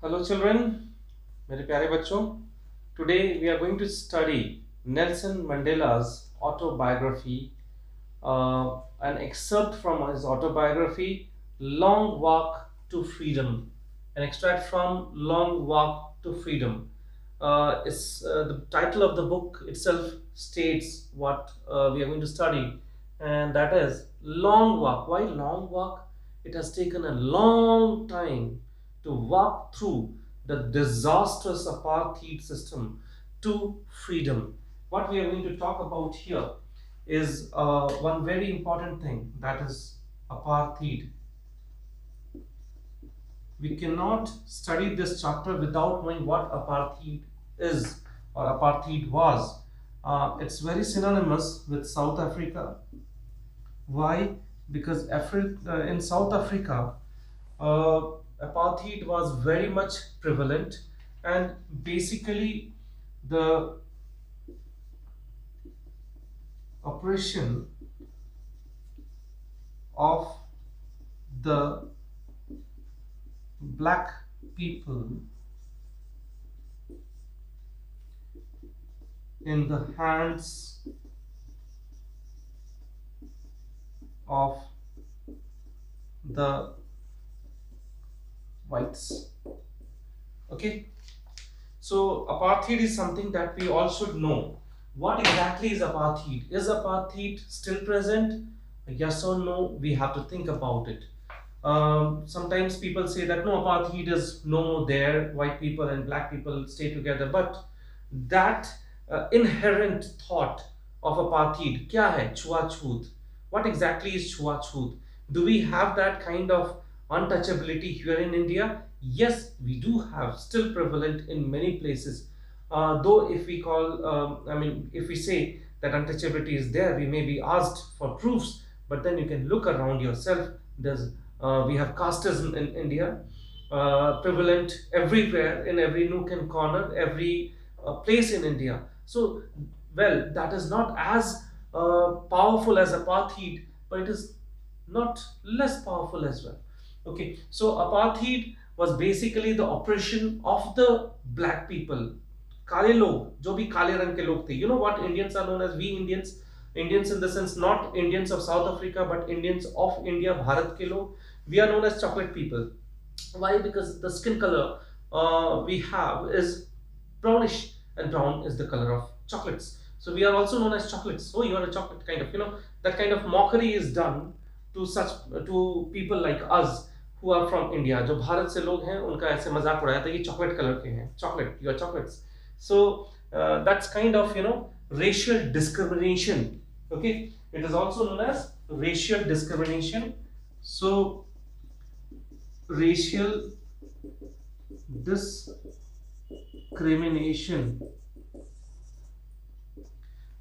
Hello children, मेरे प्यारे बच्चों. Today we are going to study Nelson Mandela's autobiography, an excerpt from his autobiography, Long Walk to Freedom, an extract from Long Walk to Freedom. The title of the book itself states what we are going to study, and that is Long Walk. Why long walk? It has taken a long time to walk through the disastrous apartheid system to freedom. What we are going to talk about here is one very important thing, that is apartheid. We cannot study this chapter without knowing what apartheid is or apartheid was. It's very synonymous with South Africa. Why? Because in South Africa, uh, apartheid was very much prevalent, and basically the oppression of the black people in the hands of the whites. Okay, so apartheid is something that we all should know. What exactly is apartheid? Is apartheid still present? Yes or no? We have to think about it. Sometimes people say that no, apartheid is no more there, white people and black people stay together, but that inherent thought of apartheid, kya hai? Chhuachut. What exactly is chhuachut? Do we have that kind of untouchability here in India? Yes, we do have, still prevalent in many places. Though if we call, if we say that untouchability is there, we may be asked for proofs, but then you can look around yourself. We have casteism in India, prevalent everywhere, in every nook and corner, every place in India. So, well, that is not as powerful as apartheid, but it is not less powerful as well. Okay, so apartheid was basically the oppression of the black people. काले लोग, जो भी काले रंग के लोग थे. You know what Indians are known as? We Indians, Indians in the sense not Indians of South Africa, but Indians of India, Bharat के लोग. We are known as chocolate people. Why? Because the skin color we have is brownish, and brown is the color of chocolates. So we are also known as chocolates. Oh, you are a chocolate, kind of. That kind of mockery is done to people like us who are from India. जो भारत से लोग हैं उनका ऐसे मजाक उड़ाया था, ये chocolate color के हैं, chocolate, you are chocolates. So that's kind of racial discrimination. Okay, it is also known as racial discrimination. So racial discrimination.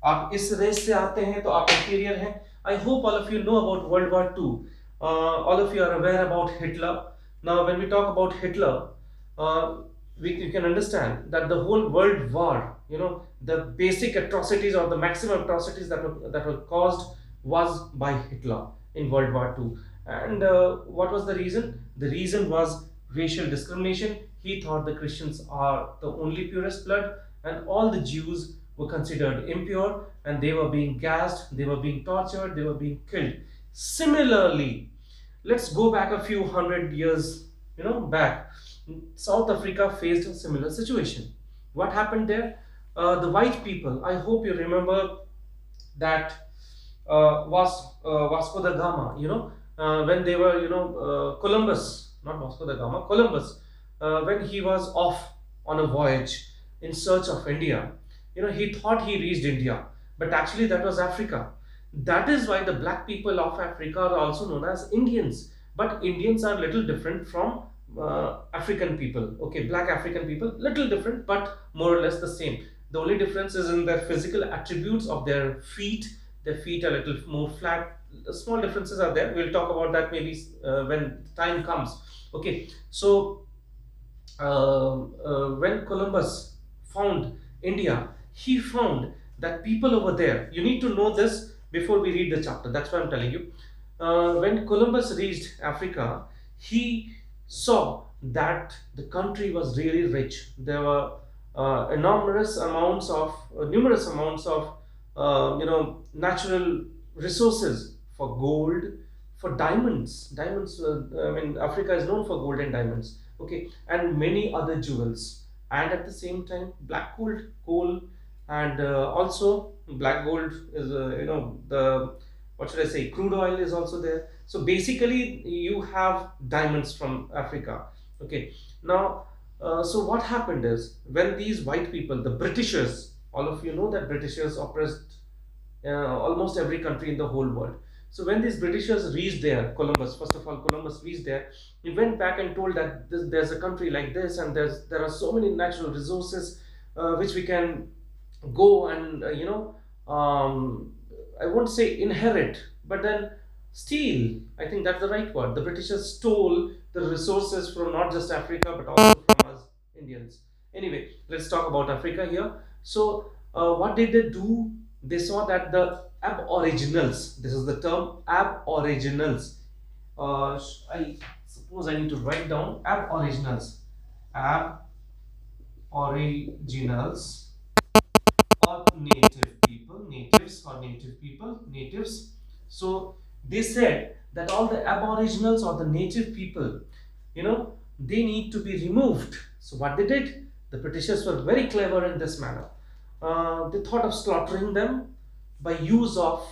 आप इस रेस से आते हैं तो आप इंटीरियर हैं. I hope all of you know about World War II. All of you are aware about Hitler. Now, when we talk about Hitler, you can understand that the whole world war, the basic atrocities or the maximum atrocities that were caused was by Hitler in World War II. And what was the reason? The reason was racial discrimination. He thought the Christians are the only purest blood, and all the Jews were considered impure, and they were being gassed, they were being tortured, they were being killed. Similarly, let's go back a few hundred years, back. South Africa faced a similar situation. What happened there? The white people, I hope you remember that Vasco da Gama, when they were, Columbus, not Vasco da Gama, Columbus, when he was off on a voyage in search of India, he thought he reached India, but actually that was Africa. That is why the black people of Africa are also known as Indians. But Indians are little different from African people. Okay, black African people, little different, but more or less the same. The only difference is in their physical attributes of their feet. Their feet are a little more flat. Small differences are there. We'll talk about that maybe when time comes. Okay, so when Columbus found India, he found that people over there, you need to know this before we read the chapter. That's why I'm telling you. When Columbus reached Africa, he saw that the country was really rich. There were numerous amounts of natural resources for gold, for diamonds. Diamonds. I mean, Africa is known for gold and diamonds. Okay, and many other jewels, and at the same time, black coal, and also black gold is the, what should I say, crude oil is also there. So basically you have diamonds from Africa. Okay, now so what happened is, when these white people, the Britishers, all of you know that Britishers oppressed almost every country in the whole world. So when these Britishers reached there, Columbus, first of all, Columbus reached there, he went back and told that there's a country like this, and there are so many natural resources which we can go and I won't say inherit, but then steal. I think that's the right word. The Britishers stole the resources from not just Africa but also from us Indians. Anyway, let's talk about Africa here. So, what did they do? They saw that the aboriginals, this is the term aboriginals. I suppose I need to write down aboriginals. Aboriginals or native people, natives or native people, natives. So they said that all the aboriginals or the native people, they need to be removed. So what they did, the Britishers were very clever in this manner. They thought of slaughtering them by use of,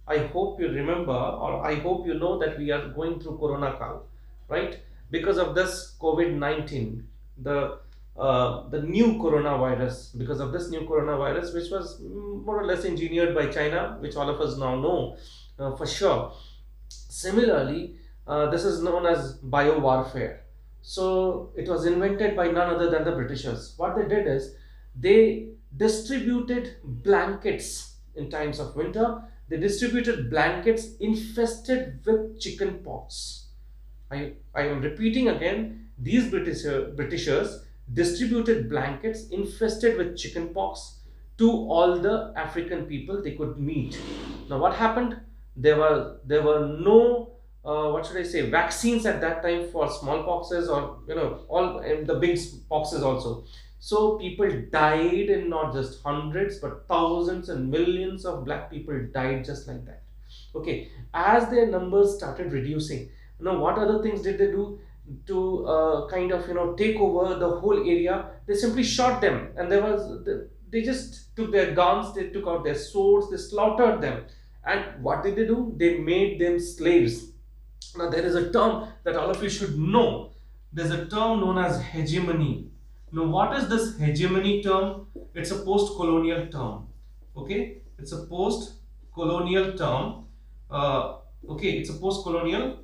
I hope you remember, or I hope you know that we are going through Corona Kal, right? Because of this COVID-19, the new coronavirus, because of this new coronavirus, which was more or less engineered by China, which all of us now know for sure. Similarly, this is known as biowarfare. So it was invented by none other than the Britishers. What they did is, they distributed blankets in times of winter. They distributed blankets infested with chicken pox. I am repeating again, these Britishers distributed blankets infested with chicken pox to all the African people they could meet. Now what happened? There were no what should I say, vaccines at that time for smallpoxes, or all the big poxes also. So people died in not just hundreds but thousands and millions of black people died just like that. Okay, as their numbers started reducing, what other things did they do to kind of take over the whole area? They simply shot them, and they just took their guns, they took out their swords, they slaughtered them. And what did they do? They made them slaves. Now there is a term that all of you should know. There's a term known as hegemony. Now what is this hegemony term? It's a post-colonial term. Okay, it's a post-colonial term. It's a post-colonial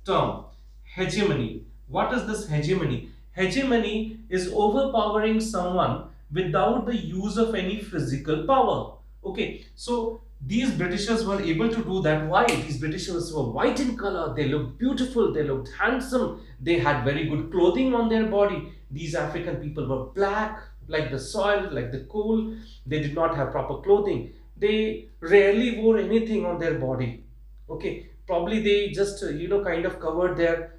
term. Hegemony. What is this hegemony? Hegemony is overpowering someone without the use of any physical power. Okay, so these Britishers were able to do that. Why? These Britishers were white in color, they looked beautiful, they looked handsome, they had very good clothing on their body. These African people were black, like the soil, like the coal. They did not have proper clothing. They rarely wore anything on their body. Okay, probably they just kind of covered their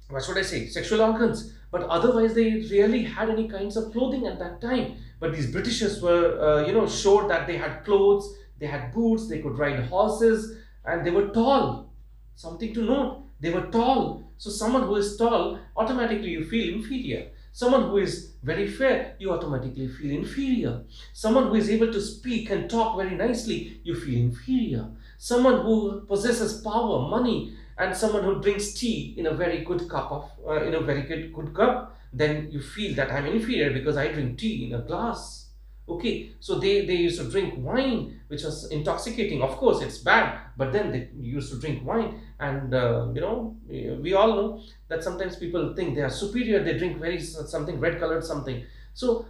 what should I say, sexual organs, but otherwise they rarely had any kinds of clothing at that time. But these Britishers were showed that they had clothes, they had boots, they could ride horses, and they were tall. Something to note, they were tall. So someone who is tall, automatically you feel inferior. Someone who is very fair, you automatically feel inferior. Someone who is able to speak and talk very nicely, you feel inferior. Someone who possesses power, money, and someone who drinks tea in a very good cup good cup, then you feel that I'm inferior because I drink tea in a glass. Okay, so they used to drink wine, which was intoxicating. Of course, it's bad, but then they used to drink wine, and we all know that sometimes people think they are superior. They drink something red colored something. So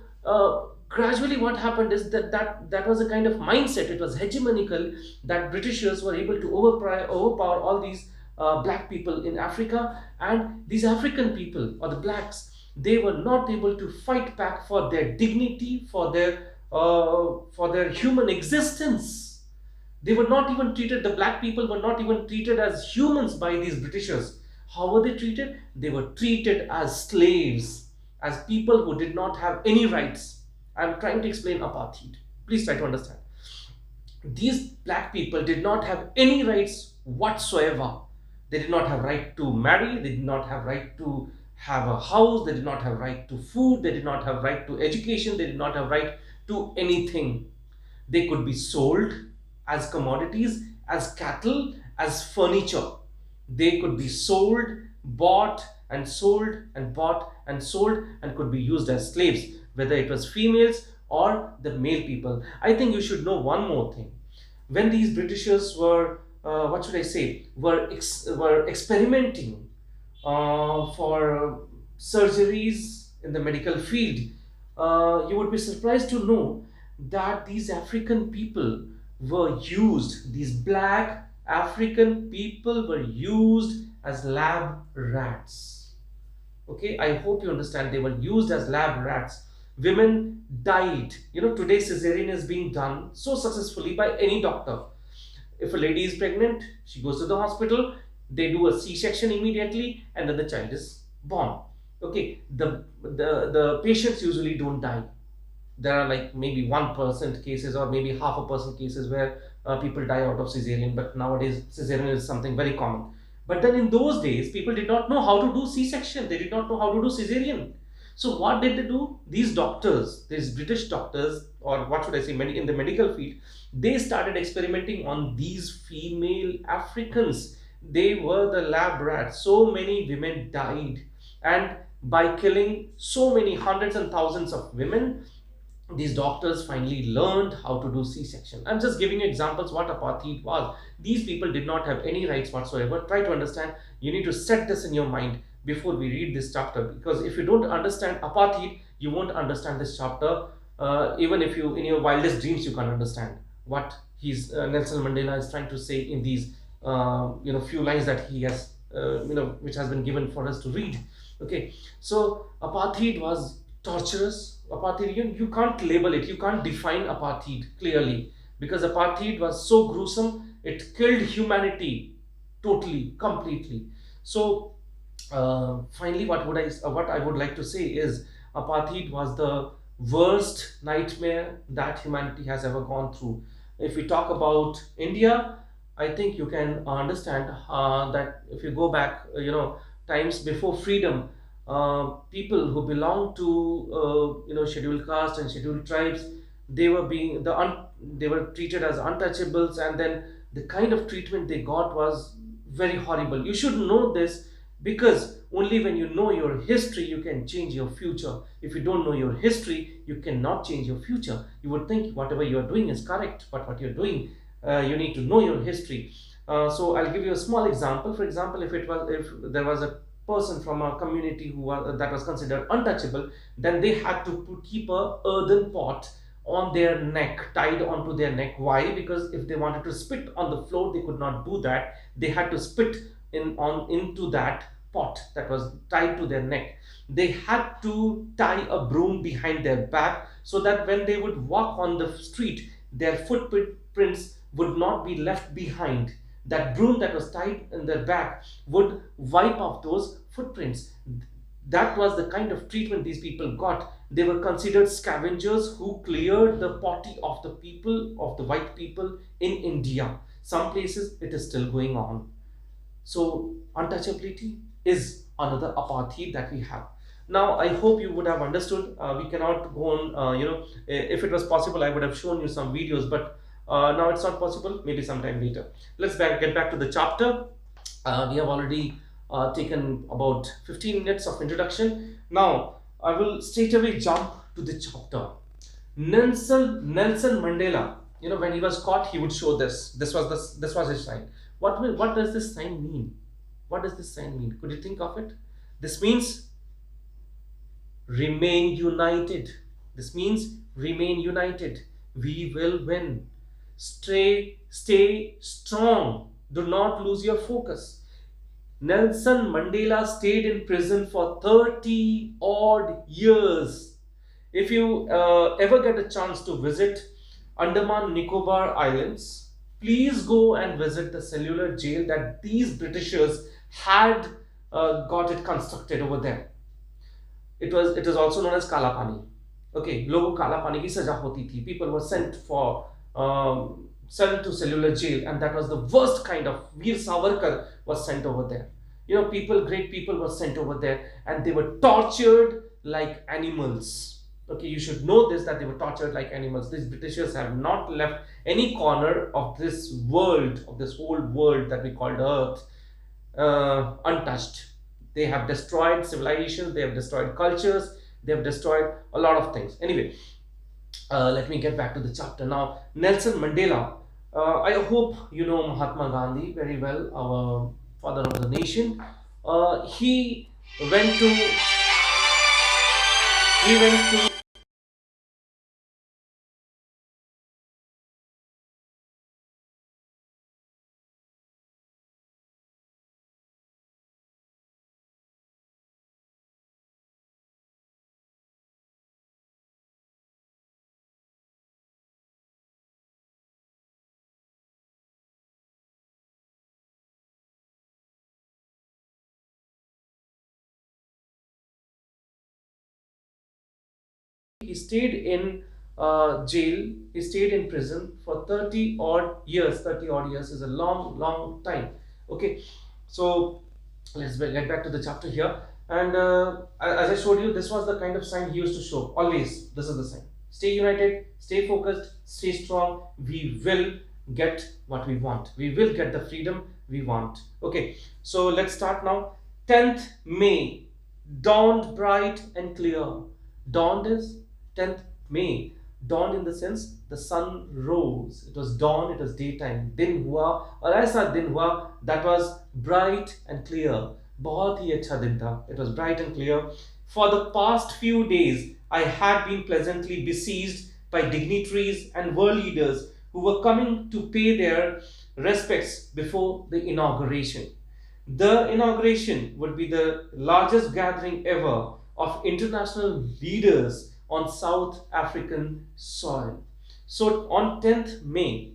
gradually, what happened is that was a kind of mindset. It was hegemonical, that Britishers were able to overpower all these black people in Africa, and these African people, or the blacks, they were not able to fight back for their dignity, for their human existence. They were not even treated, the black people were not even treated as humans by these Britishers. How were they treated? They were treated as slaves, as people who did not have any rights. I'm trying to explain apartheid. Please try to understand. These black people did not have any rights whatsoever. They did not have right to marry, they did not have right to have a house, they did not have right to food, they did not have right to education, they did not have right to anything. They could be sold as commodities, as cattle, as furniture. They could be sold, bought and sold, and bought and sold, and could be used as slaves, whether it was females or the male people. I think you should know one more thing. When these Britishers were, what should I say, were experimenting for surgeries in the medical field, you would be surprised to know that these African people were used, these black African people were used as lab rats. Okay, I hope you understand. They were used as lab rats. Women died. Today cesarean is being done so successfully by any doctor. If a lady is pregnant, she goes to the hospital, they do a C-section immediately, and then the child is born. Okay, the patients usually don't die. There are like maybe 1% cases or maybe half a percent cases where people die out of cesarean, but nowadays cesarean is something very common. But then in those days, people did not know how to do C-section. They did not know how to do cesarean. So what did they do? These doctors, these British doctors, or what should I say, in the medical field, they started experimenting on these female Africans. They were the lab rats. So many women died, and by killing so many hundreds and thousands of women, these doctors finally learned how to do C-section. I'm just giving you examples what apartheid was. These people did not have any rights whatsoever. Try to understand. You need to set this in your mind before we read this chapter, because if you don't understand apartheid, you won't understand this chapter. Even if you, in your wildest dreams, you can't understand what Nelson Mandela is trying to say in these few lines that he has which has been given for us to read. Okay, so apartheid was torturous. Apartheid, you can't label it, you can't define apartheid clearly, because apartheid was so gruesome, it killed humanity totally, completely. So finally, what I would like to say is apartheid was the worst nightmare that humanity has ever gone through. If we talk about India, I think you can understand that if you go back, times before freedom, people who belong to scheduled caste and scheduled tribes, they were treated as untouchables, and then the kind of treatment they got was very horrible. You should know this, because only when you know your history you can change your future. If you don't know your history, you cannot change your future. You would think whatever you are doing is correct, but what you're doing, you need to know your history. So I'll give you a small example. For example, if there was a person from a community that was considered untouchable, then they had to keep a earthen pot on their neck, tied onto their neck. Why? Because if they wanted to spit on the floor, they could not do that. They had to spit into that pot that was tied to their neck. They had to tie a broom behind their back, so that when they would walk on the street, their footprints would not be left behind. That broom that was tied in their back would wipe off those footprints. That was the kind of treatment these people got. They were considered scavengers who cleared the potty of the people, of the white people in India. Some places it is still going on. So untouchability is another apartheid that we have. Now I hope you would have understood. We cannot go on, if it was possible I would have shown you some videos, but now it's not possible, maybe sometime later. Let's get back to the chapter. We have already taken about 15 minutes of introduction. Now I will straight away jump to the chapter. Nelson Mandela, when he was caught, he would show this. This was his sign. What does this sign mean? What does this sign mean? Could you think of it? This means remain united. This means remain united. We will win. Stay strong. Do not lose your focus. Nelson Mandela stayed in prison for 30 odd years. If you ever get a chance to visit Andaman Nicobar Islands, please go and visit the cellular jail that these Britishers had got it constructed over there. It is also known as Kala Pani. Okay, लोगों को काला पानी की सजा होती थी. People were sent to cellular jail, and that was the worst kind of. Veer Savarkar was sent over there. You know, great people were sent over there, and they were tortured like animals. Okay, you should know this, that they were tortured like animals. These Britishers have not left any corner of this world, of this whole world that we called Earth, untouched. They have destroyed civilizations, they have destroyed cultures, they have destroyed a lot of things. Anyway, let me get back to the chapter now. Nelson Mandela. I hope you know Mahatma Gandhi very well, our father of the nation. He went to he went to he stayed in jail. He stayed in prison for 30 odd years. 30 odd years is a long time. Okay, so let's get back to the chapter here. And as I showed you, this was the kind of sign he used to show. Always, this is the sign. Stay united, stay focused, stay strong. We will get what we want. We will get the freedom we want. Okay, so let's start now. 10th May, dawned bright and clear. Dawned is 10th May. Dawned in the sense the sun rose. It was dawn, it was daytime. Din hua, और ऐसा दिन हुआ that was bright and clear. बहुत ही अच्छा दिन था. It was bright and clear. For the past few days, I had been pleasantly besieged by dignitaries and world leaders who were coming to pay their respects before the inauguration. The inauguration would be the largest gathering ever of international leaders on South African soil. So on 10th May,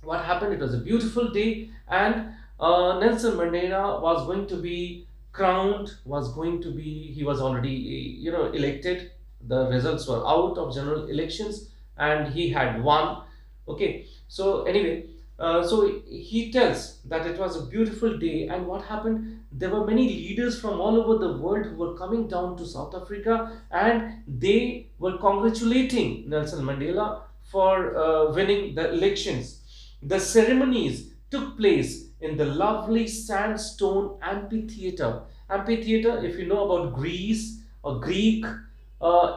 what happened? It was a beautiful day, and Nelson Mandela was going to be crowned, he was already, elected. The results were out of general elections, and he had won. Okay, so anyway, so he tells that it was a beautiful day, and what happened? There were many leaders from all over the world who were coming down to South Africa, and they were congratulating Nelson Mandela for winning the elections. The ceremonies took place in the lovely sandstone amphitheater. Amphitheater, if you know about Greece or Greek,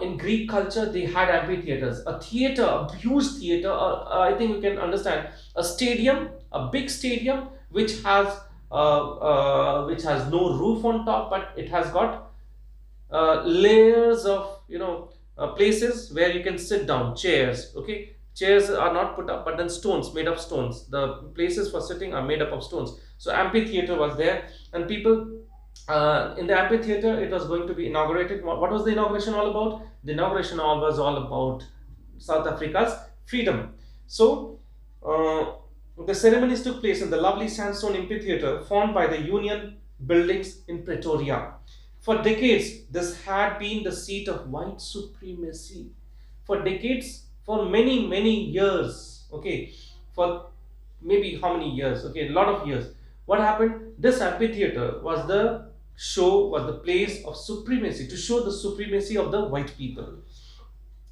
in Greek culture, they had amphitheaters. A theater, a huge theater, I think you can understand, a stadium, a big stadium, which has no roof on top, but it has got layers of, places where you can sit down, chairs. Okay, chairs are not put up, but then stones, made of stones. The places for sitting are made up of stones. So amphitheater was there, and people in the amphitheater, it was going to be inaugurated. What was the inauguration all about? The inauguration was all about South Africa's freedom. So the ceremonies took place in the lovely sandstone amphitheater formed by the Union buildings in Pretoria. For decades, this had been the seat of white supremacy. For decades, for many years. Okay, for maybe how many years? Okay, a lot of years. What happened? This amphitheater was the place of supremacy, to show the supremacy of the white people.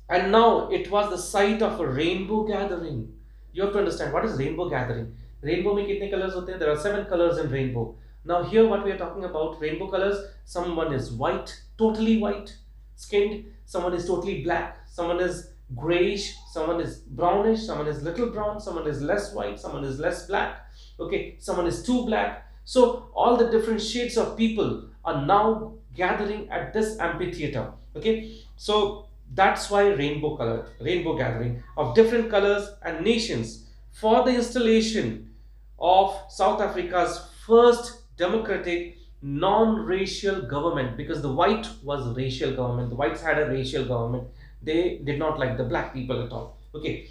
And now it was the site of a rainbow gathering. You have to understand, what is rainbow gathering? Rainbow mein kitne colors hote hain? There are 7 colors in rainbow. Now here what we are talking about, rainbow colors, someone is white, totally white skinned, someone is totally black, someone is grayish, someone is brownish, someone is little brown, someone is less white, someone is less black. Okay, someone is too black. So all the different shades of people are now gathering at this amphitheater. Okay, so that's why rainbow gathering of different colors and nations for the installation of South Africa's first democratic non-racial government, because the white was racial government. The whites had a racial government. They did not like the black people at all. Okay,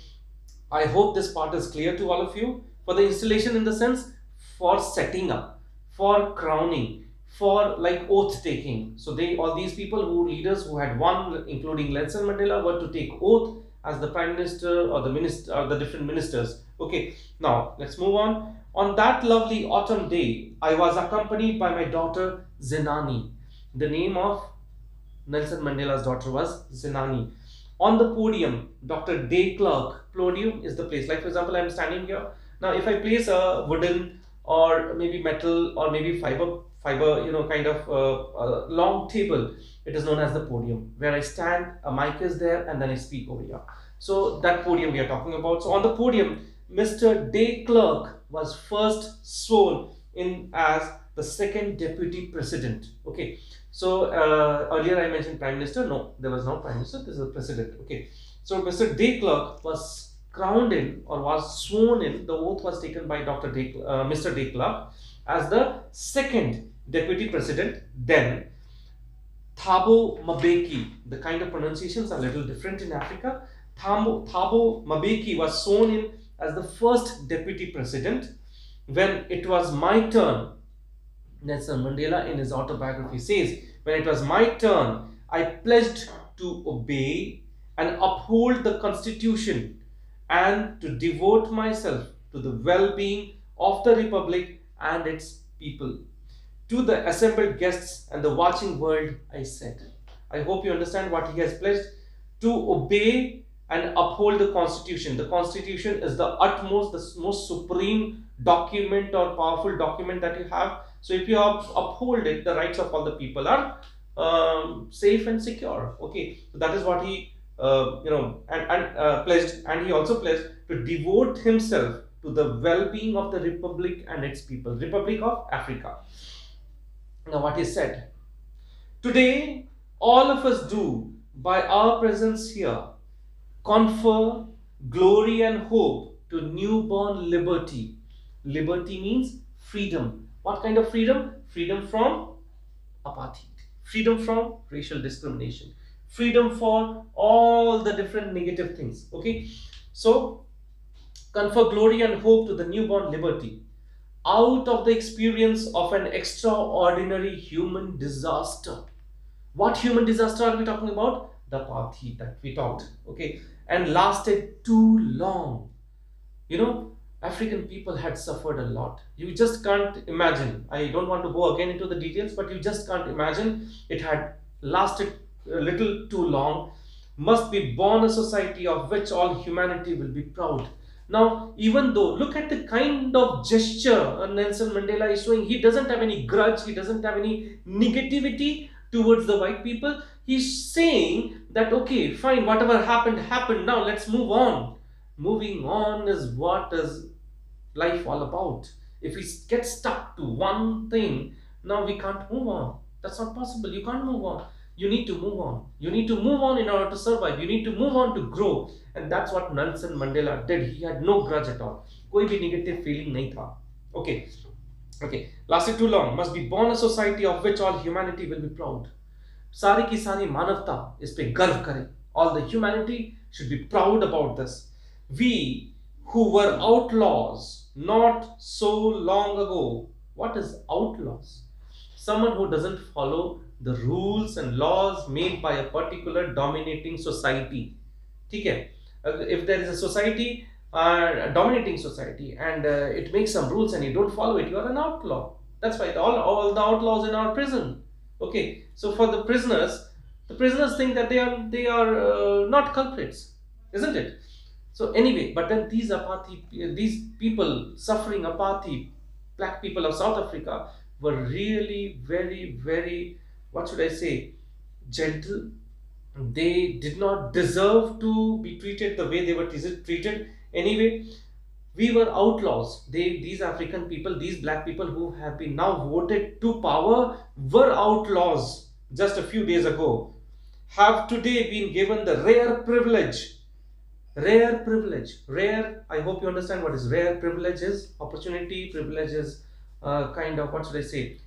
I hope this part is clear to all of you. For the installation, in the sense, for setting up, for crowning, for like oath taking. So they, all these people who leaders who had won, including Nelson Mandela, were to take oath as the prime minister or the minister or the different ministers. Okay, now let's move on. On that lovely autumn day, I was accompanied by my daughter Zenani. The name of Nelson Mandela's daughter was Zenani. On the podium, Dr. De Klerk. Podium is the place. Like for example, I'm standing here. Now, if I place a wooden or maybe metal or maybe fiber, kind of a long table, it is known as the podium. Where I stand, a mic is there, and then I speak over here. So that podium we are talking about. So on the podium, Mr. De Klerk was first sworn in as the second deputy president. Okay. So earlier I mentioned prime minister. No, there was no prime minister. This is the president. Okay. So Mr. De Klerk was crowned in or was sworn in. The oath was taken by Mr. De Klerk as the second deputy president. Then Thabo Mbeki. The kind of pronunciations are a little different in Africa. Thabo Mbeki was sworn in as the first deputy president. When it was my turn, Nelson Mandela in his autobiography says, when it was my turn, I pledged to obey and uphold the constitution and to devote myself to the well-being of the republic and its people. To the assembled guests and the watching world, I said, I hope you understand what he has pledged: to obey and uphold the constitution. The constitution is the utmost, the most supreme document or powerful document that you have. So if you uphold it, the rights of all the people are safe and secure. Okay, so that is what he pledged, and he also pledged to devote himself to the well-being of the republic and its people, Republic of Africa. Now what he said: today all of us do, by our presence here, confer glory and hope to newborn liberty. Liberty means freedom. What kind of freedom? Freedom from apartheid, freedom from racial discrimination, freedom for all the different negative things. Okay, so confer glory and hope to the newborn liberty out of the experience of an extraordinary human disaster. What human disaster are we talking about? The apartheid that we talked. Okay, and lasted too long. African people had suffered a lot. You just can't imagine. I don't want to go again into the details, but you just can't imagine. It had lasted a little too long. Must be born a society of which all humanity will be proud. Now, even though, look at the kind of gesture Nelson Mandela is showing. He doesn't have any grudge. He doesn't have any negativity towards the white people. He's saying that, okay, fine, whatever happened, happened. Now let's move on. Moving on is what is life all about. If we get stuck to one thing, now we can't move on. That's not possible. You can't move on. You need to move on. You need to move on in order to survive. You need to move on to grow. And that's what Nelson Mandela did. He had no grudge at all. कोई भी negative feeling नहीं था. Okay. Lasted too long. Must be born a society of which all humanity will be proud. सारी की सारी मानवता इस पे गर्व करे. All the humanity should be proud about this. We who were outlaws not so long ago. What is outlaws? Someone who doesn't follow the rules and laws made by a particular dominating society. ठीक है? If there is a society, a dominating society, and it makes some rules and you don't follow it, you are an outlaw. That's why all the outlaws in our prison. Okay, so for the prisoners think that they are not culprits, isn't it? So anyway, but then these people suffering apartheid, black people of South Africa, were really very, very, what should I say, gentle. They did not deserve to be treated the way they were treated. Anyway, we were outlaws. These African people, these black people who have been now voted to power, were outlaws just a few days ago, have today been given the rare privilege. I hope you understand what is rare privilege is. Opportunity, privilege is kind of, what should I say?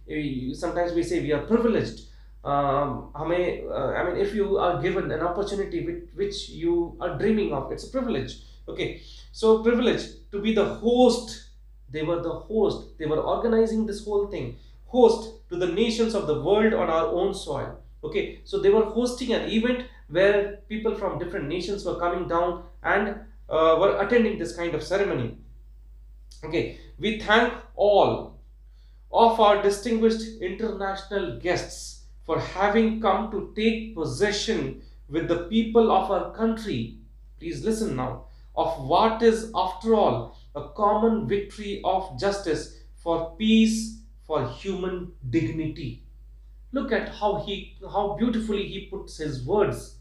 Sometimes we say we are privileged. If you are given an opportunity which you are dreaming of, it's a privilege. Okay, so privilege to be the host. They were the host. They were organizing this whole thing. host to the nations of the world on our own soil. Okay, so they were hosting an event where people from different nations were coming down and were attending this kind of ceremony. Okay, we thank all of our distinguished international guests for having come to take possession with the people of our country. Please listen now. Of what is, after all, a common victory of justice for peace, for human dignity. Look at how beautifully he puts his words.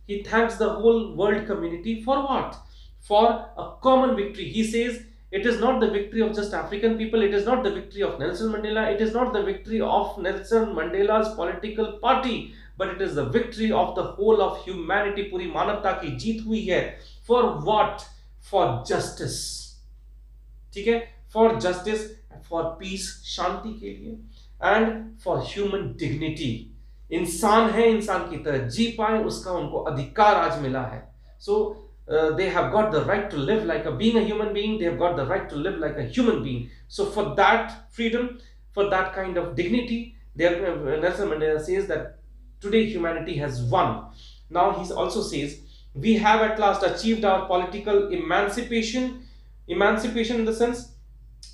He thanks the whole world community for what? For a common victory. He says it is not the victory of just African people, it is not the victory of Nelson Mandela, it is not the victory of Nelson Mandela's political party, but it is the victory of the whole of humanity. पूरी मानवता की जीत हुई है. For what? For justice. ठीक है? For justice, for peace, शांति के लिए, and for human dignity. इंसान है, इंसान की तरह जी पाए, उसका उनको अधिकार आज मिला है. So they have got the right to live like being a human being. They have got the right to live like a human being. So for that freedom, for that kind of dignity, Nelson Mandela says that today humanity has won. Now he also says we have at last achieved our political emancipation. Emancipation in the sense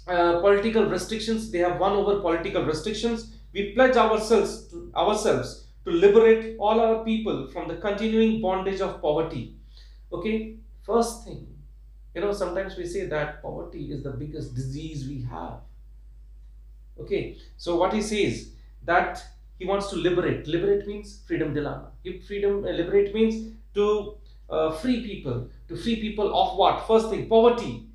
political restrictions. They have won over political restrictions. We pledge ourselves to liberate all our people from the continuing bondage of poverty. Okay, first thing, sometimes we say that poverty is the biggest disease we have. Okay, so what he says, that he wants to liberate. Liberate means freedom dilana. Liberate means to free people. To free people of what? First thing, poverty.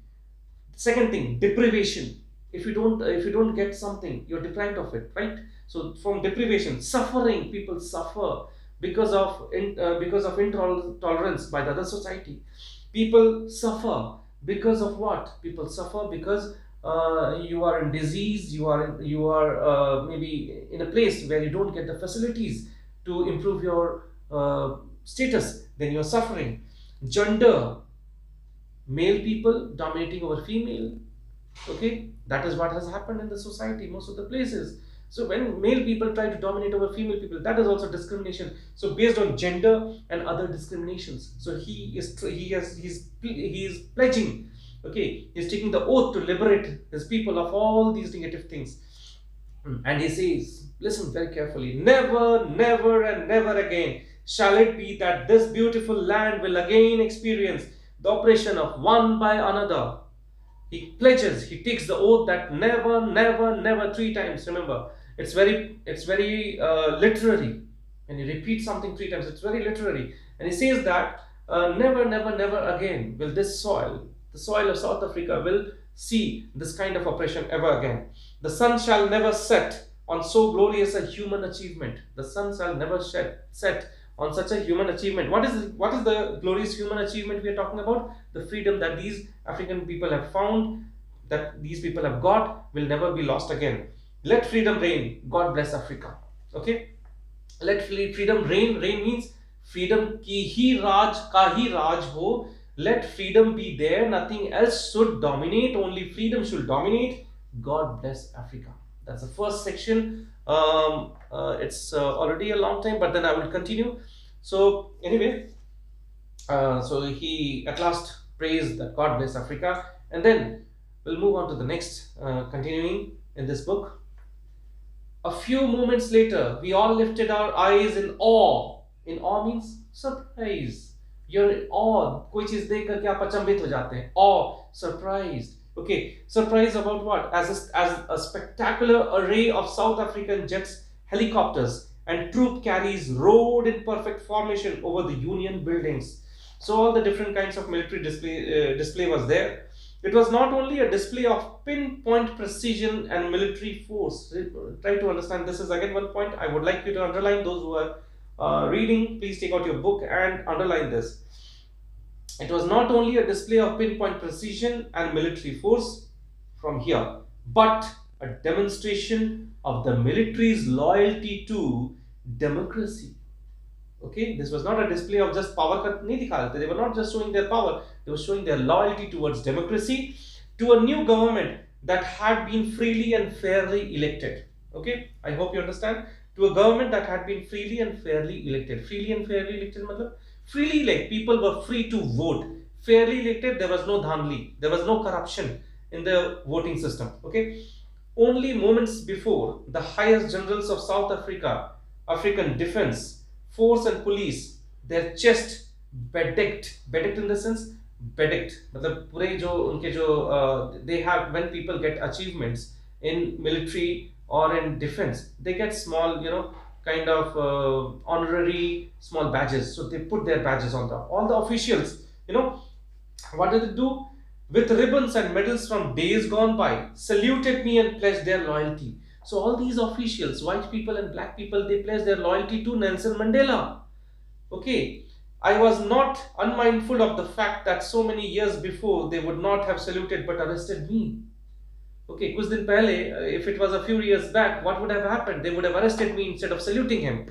Second thing, deprivation. If you don't get something, you're deprived of it, right? So from deprivation, suffering, people suffer because of intolerance by the other society. People suffer because of what? People suffer because you are in disease, you are maybe in a place where you don't get the facilities to improve your status, then you are suffering. Gender, male people dominating over female. Okay, that is what has happened in the society, most of the places. So when male people try to dominate over female people, that is also discrimination. So based on gender and other discriminations. So he is pledging. Okay, he's taking the oath to liberate his people of all these negative things. And he says, listen very carefully, never, never and never again shall it be that this beautiful land will again experience the oppression of one by another. He pledges, he takes the oath that never, never, never, 3 times. Remember, it's very literary. When you repeat something 3 times, it's very literary. And he says that never, never, never again will this soil, the soil of South Africa, will see this kind of oppression ever again. The sun shall never set on so glorious a human achievement. The sun shall never set on such a human achievement. What is the glorious human achievement we are talking about? The freedom that these African people have found, that these people have got, will never be lost again. Let freedom reign. God bless Africa. Okay, let freedom reign. Reign means freedom ki hi raj ka hi raj ho. Let freedom be there. Nothing else should dominate. Only freedom should dominate. God bless Africa. That's the first section. It's already a long time, but then I will continue. So anyway, so he at last prays that God bless Africa, and then we'll move on to the next, continuing in this book. A few moments later, we all lifted our eyes in awe. In awe means surprise. You're in awe. कोई चीज देख करके आप अचंभित हो जाते हैं. Awe, surprised. Okay, surprise about what? As a spectacular array of South African jets, helicopters, and troop carriers rode in perfect formation over the Union buildings. So all the different kinds of military display was there. It was not only a display of pinpoint precision and military force. Try to understand. This is again one point I would like you to underline. Those who are reading, please take out your book and underline this. It was not only a display of pinpoint precision and military force from here, but a demonstration of the military's loyalty to democracy. Okay, this was not a display of just power. They were not just showing their power, they were showing their loyalty towards democracy, to a new government that had been freely and fairly elected. Okay, I hope you understand. To a government that had been freely and fairly elected. Freely and fairly elected, matlab? Freely, like people were free to vote. Fairly elected, there was no dhandli, there was no corruption in the voting system. Okay, only moments before, the highest generals of South Africa, African defense, force and police, their chest bedecked in the sense, bedecked. मतलब पूरे जो उनके जो they have, when people get achievements in military or in defense, they get small, kind of honorary small badges. So they put their badges on the all the officials. What did they do? With ribbons and medals from days gone by, saluted me and pledged their loyalty. So all these officials, white people and black people, they pledged their loyalty to Nelson Mandela. Okay, I was not unmindful of the fact that so many years before they would not have saluted but arrested me. Okay, कुछ दिन पहले, if it was a few years back, what would have happened? They would have arrested me instead of saluting him.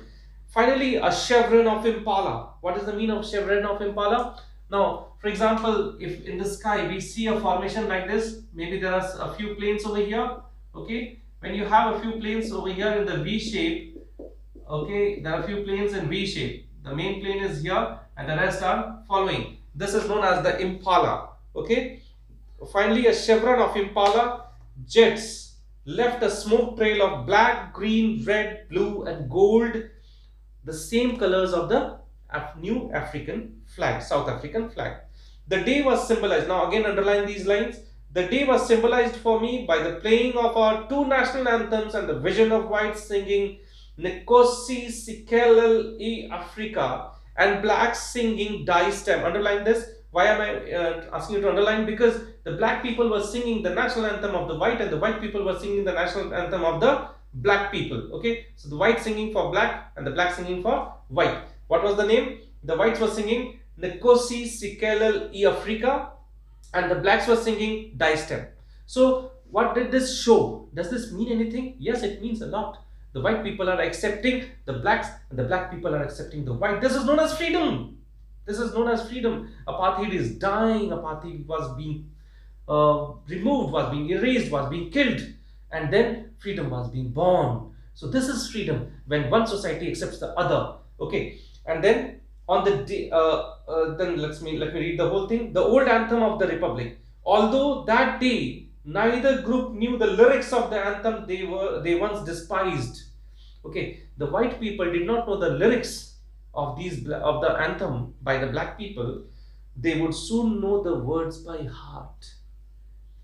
Finally, a chevron of impala. What is the meaning of chevron of impala? Now, for example, if in the sky we see a formation like this, maybe there are a few planes over here. Okay, when you have a few planes over here in the V shape, okay, there are a few planes in V shape. The main plane is here and the rest are following. This is known as the impala. Okay, finally, a chevron of impala jets left a smoke trail of black, green, red, blue, and gold, the same colors of the new African flag, South African flag. The day was symbolized. Now, again, underline these lines. The day was symbolized for me by the playing of our two national anthems and the vision of whites singing Nkosi Sikelel e Africa and blacks singing Die Stem. Underline this. Why am I asking you to underline? Because the black people were singing the national anthem of the white and the white people were singing the national anthem of the black people. Okay, so the white singing for black and the black singing for white. What was the name? The whites were singing Nkosi Sikelel e Africa and the blacks were singing Die Stem. So what did this show? Does this mean anything? Yes, it means a lot. The white people are accepting the blacks and the black people are accepting the white. This is known as freedom. This is known as freedom. Apartheid is dying. Apartheid was being removed, was being erased, was being killed, and then freedom was being born. So this is freedom, when one society accepts the other. Okay, and then on the day, then let me read the whole thing. The old anthem of the republic. Although that day neither group knew the lyrics of the anthem they once despised. Okay, the white people did not know the lyrics of the anthem by the black people. They would soon know the words by heart.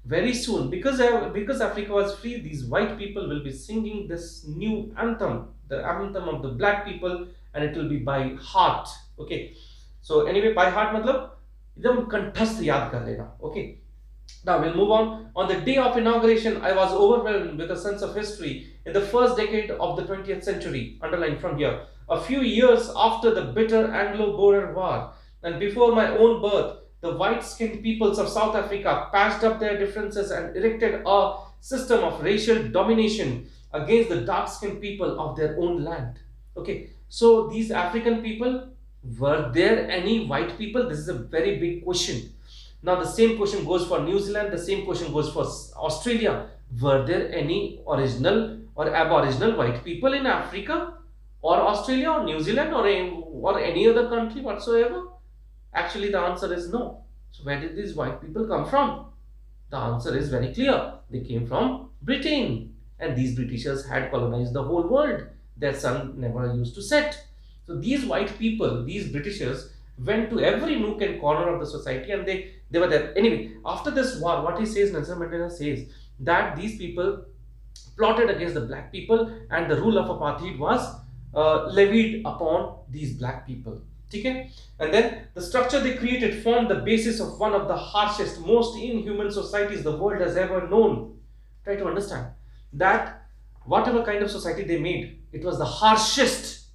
Very soon, because Africa was free, these white people will be singing this new anthem, the anthem of the black people, and it will be by heart. Okay, so anyway, by heart matlab एकदम कंठस्थ याद कर लेना. Okay, now we'll move on. On the day of inauguration, I was overwhelmed with a sense of history in the first decade of the 20th century. Underline from here. A few years after the bitter Anglo-Boer War and before my own birth, the white-skinned peoples of South Africa patched up their differences and erected a system of racial domination against the dark-skinned people of their own land. Okay, so these African people, were there any white people? This is a very big question. Now the same question goes for New Zealand, the same question goes for Australia. Were there any original or aboriginal white people in Africa or Australia or New Zealand or any other country whatsoever? Actually, the answer is no. So where did these white people come from? The answer is very clear. They came from Britain, and these Britishers had colonized the whole world. Their sun never used to set. So these white people, these Britishers, went to every nook and corner of the society, and they were there. Anyway, after this war, what he says, Nelson Mandela says that these people plotted against the black people, and the rule of apartheid was levied upon these black people. Okay? And then the structure they created formed the basis of one of the harshest, most inhuman societies the world has ever known. Try to understand that whatever kind of society they made, it was the harshest,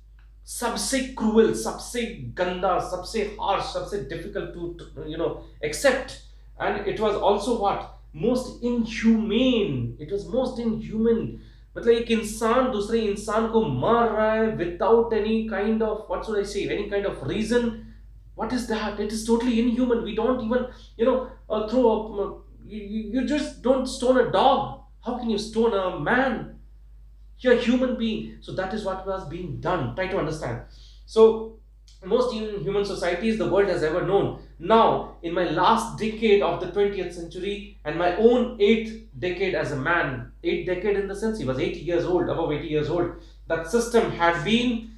सबसे cruel, सबसे ganda, सबसे harsh, सबसे difficult to accept. And it was also what? Most inhumane. It was most inhuman. मतलब एक इंसान दूसरे इंसान को मार रहा है without any kind of, what should I say, any kind of reason. What is that? It is totally inhuman. We don't even throw up, you just don't stone a dog. How can you stone a man? You're a human being. So that is what was being done. Try to understand. So most human societies the world has ever known. Now, in my last decade of the 20th century and my own eighth decade as a man, eighth decade in the sense he was 80 years old, above 80 years old, that system had been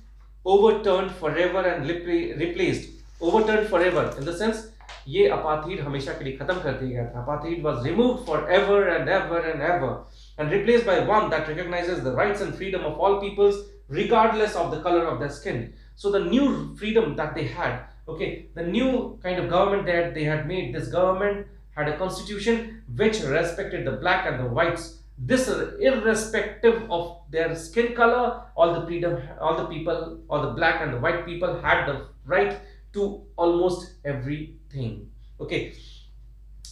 overturned forever and replaced. Overturned forever in the sense ये apartheid हमेशा के लिए खत्म कर दिया गया था. Apartheid was removed forever and ever and ever and replaced by one that recognizes the rights and freedom of all peoples regardless of the color of their skin. So the new freedom that they had, okay, the new kind of government that they had made, this government had a constitution which respected the black and the whites. This irrespective of their skin color, all the freedom, all the people, all the black and the white people had the right to almost everything. Okay,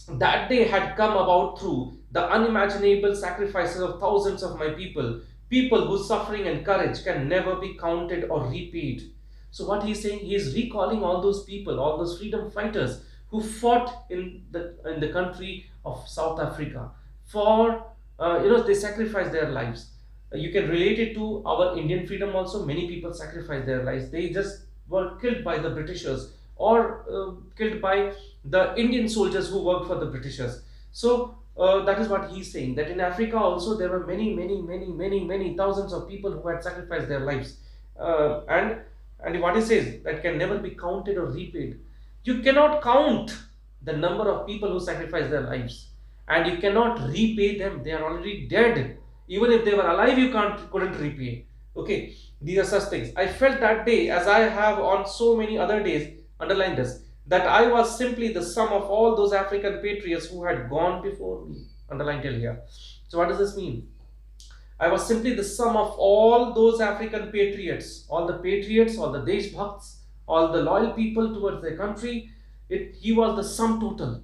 that day had come about through the unimaginable sacrifices of thousands of my people whose suffering and courage can never be counted or repaid. So what he's saying, he is recalling all those people, all those freedom fighters who fought in the country of South Africa for they sacrificed their lives. You can relate it to our Indian freedom also. Many people sacrificed their lives. They just were killed by the Britishers or killed by the Indian soldiers who worked for the Britishers. So that is what he's saying, that in Africa also there were many thousands of people who had sacrificed their lives. And what he says, that can never be counted or repaid. You cannot count the number of people who sacrificed their lives, and you cannot repay them. They are already dead. Even if they were alive, you couldn't repay. Okay, these are such things. I felt that day, as I have on so many other days, underline this, that I was simply the sum of all those African patriots who had gone before me. Underline till here. So what does this mean? I was simply the sum of all those African patriots, all the patriots, all the Deshbhakts, all the loyal people towards their country. He was the sum total.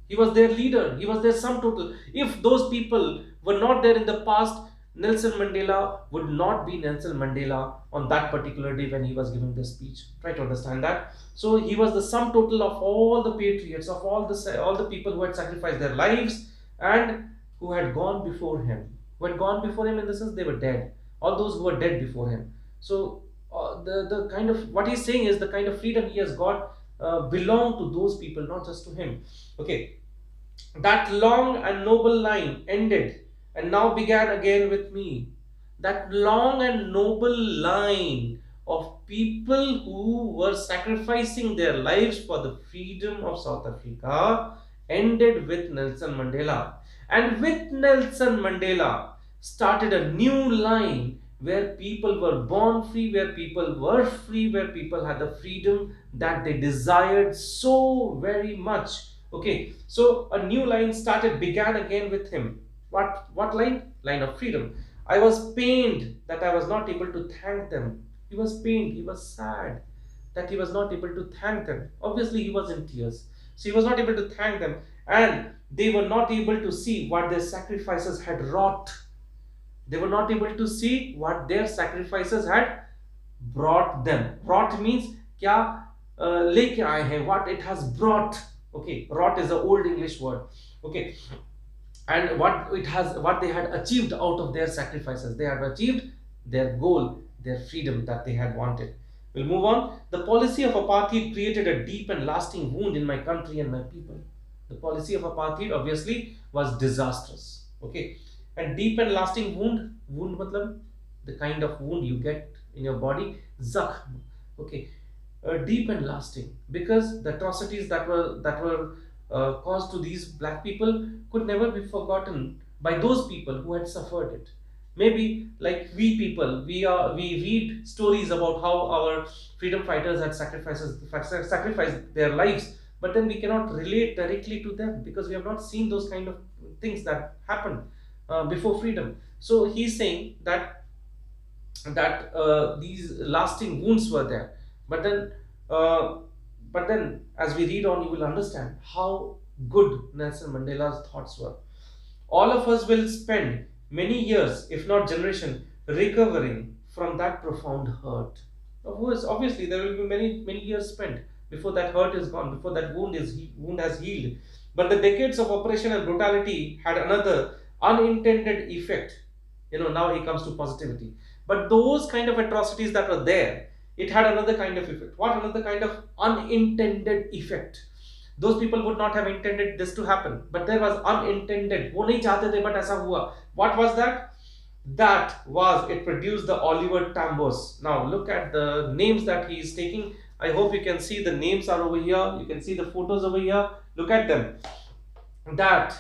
He was their leader. He was their sum total. If those people were not there in the past, Nelson Mandela would not be Nelson Mandela on that particular day when he was giving this speech. Try to understand that. So he was the sum total of all the patriots, of all the people who had sacrificed their lives and who had gone before him. Who had gone before him in the sense they were dead. All those who were dead before him. So the kind of what he's saying is the kind of freedom he has got belong to those people, not just to him. Okay, that long and noble line ended and now began again with me. That long and noble line of people who were sacrificing their lives for the freedom of South Africa ended with Nelson Mandela. And with Nelson Mandela started a new line where people were born free, where people were free, where people had the freedom that they desired so very much. Okay, so a new line began again with him. What line? Line of freedom. I was pained that I was not able to thank them. He was pained, he was sad that he was not able to thank them. Obviously, he was in tears. So he was not able to thank them, and they were not able to see what their sacrifices had wrought. They were not able to see what their sacrifices had brought them. Brought means kya leke aaye hain, what it has brought. Okay, wrought is an old English word. Okay, and what they had achieved out of their sacrifices. They had achieved their goal, their freedom that they had wanted. We'll move on. The policy of apartheid created a deep and lasting wound in my country and my people. The policy of apartheid obviously was disastrous. Okay, and deep and lasting wound matlab the kind of wound you get in your body, zakhm. Okay, deep and lasting, because the atrocities that were caused to these black people could never be forgotten by those people who had suffered it. Maybe like we people, we read stories about how our freedom fighters had sacrificed their lives, but then we cannot relate directly to them because we have not seen those kind of things that happened before freedom. So he's saying that these lasting wounds were there, but then as we read on, you will understand how good Nelson Mandela's thoughts were. All of us will spend many years, if not generation, recovering from that profound hurt. Of course, obviously, there will be many years spent before that hurt is gone, before that wound has healed. But the decades of oppression and brutality had another unintended effect. Now he comes to positivity. But those kind of atrocities that were there, it had another kind of effect. What another kind of unintended effect? Those people would not have intended this to happen, but there was unintended. वो नहीं चाहते थे, but ऐसा हुआ. What was that? That was, it produced the Oliver Tambos. Now look at the names that he is taking. I hope you can see the names are over here. You can see the photos over here. Look at them. That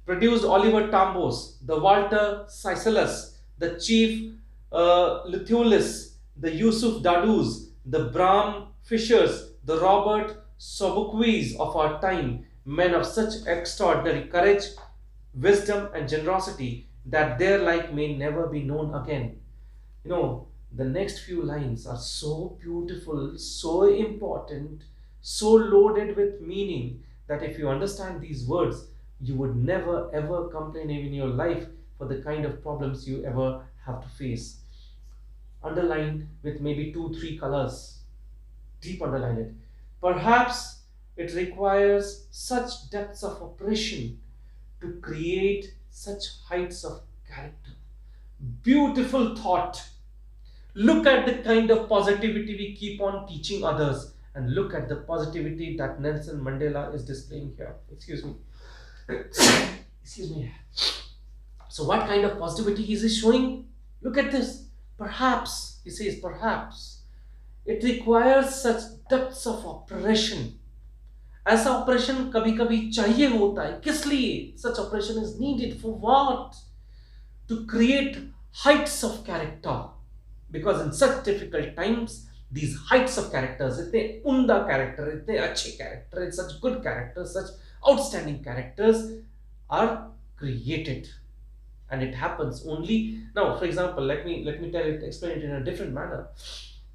produced Oliver Tambos, the Walter Sicelus, the Chief Lithulis, the Yusuf Dadus, the Bram Fishers, the Robert Sobuquis of our time, men of such extraordinary courage, wisdom, and generosity that their like may never be known again. The next few lines are so beautiful, so important, so loaded with meaning that if you understand these words, you would never ever complain in your life for the kind of problems you ever have to face. Underlined with maybe 2-3 colors, deep underline it. Perhaps it requires such depths of oppression to create such heights of character. Beautiful thought. Look at the kind of positivity we keep on teaching others, and look at the positivity that Nelson Mandela is displaying here. Excuse me. Excuse me. So what kind of positivity is he showing? Look at this. Perhaps, he says, perhaps it requires such depths of oppression. ऐसा operation कभी कभी चाहिए होता है. किस लिए? Such operation is needed for what? To create heights of character. Because in such difficult times, these heights of characters, इतने उम्दा character, इतने अच्छे character, such good characters, such outstanding characters are created. And it happens only now. For example, let me explain it in a different manner.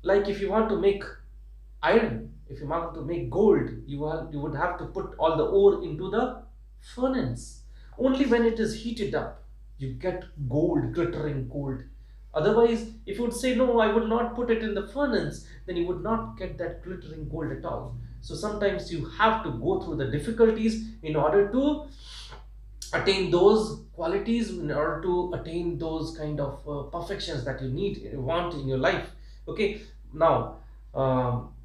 Like if you want to make iron, if you want to make gold, you would have to put all the ore into the furnace. Only when it is heated up, you get gold, glittering gold. Otherwise, if you would say, no, I would not put it in the furnace, then you would not get that glittering gold at all. So sometimes you have to go through the difficulties in order to attain those qualities, in order to attain those kind of perfections that you want in your life. Okay, now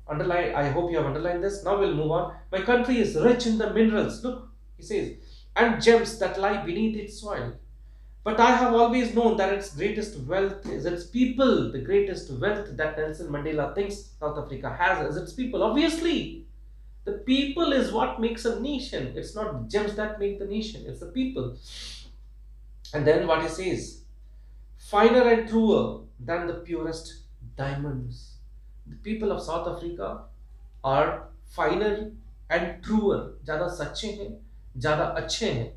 underline. I hope you have underlined this. Now we'll move on. My country is rich in the minerals. Look, he says, and gems that lie beneath its soil. But I have always known that its greatest wealth is its people. The greatest wealth that Nelson Mandela thinks South Africa has is its people. Obviously, the people is what makes a nation. It's not gems that make the nation. It's the people. And then what he says, finer and truer than the purest diamonds. The people of South Africa are finer and truer. ज़्यादा सच्चे हैं, ज़्यादा अच्छे हैं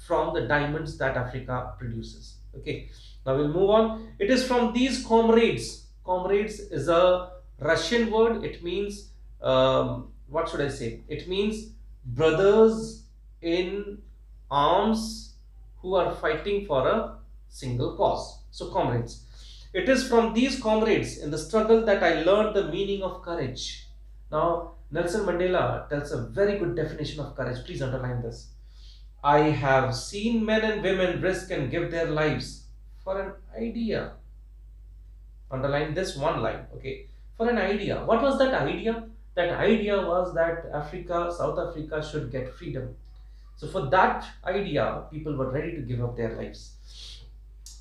from the diamonds that Africa produces. Okay, now we'll move on. It is from these comrades. Comrades is a Russian word. It means, what should I say? It means brothers in arms who are fighting for a single cause. So comrades. It is from these comrades in the struggle that I learned the meaning of courage. Now, Nelson Mandela tells a very good definition of courage. Please underline this. I have seen men and women risk and give their lives for an idea. Underline this one line, okay? For an idea. What was that idea? That idea was that South Africa should get freedom. So for that idea, people were ready to give up their lives.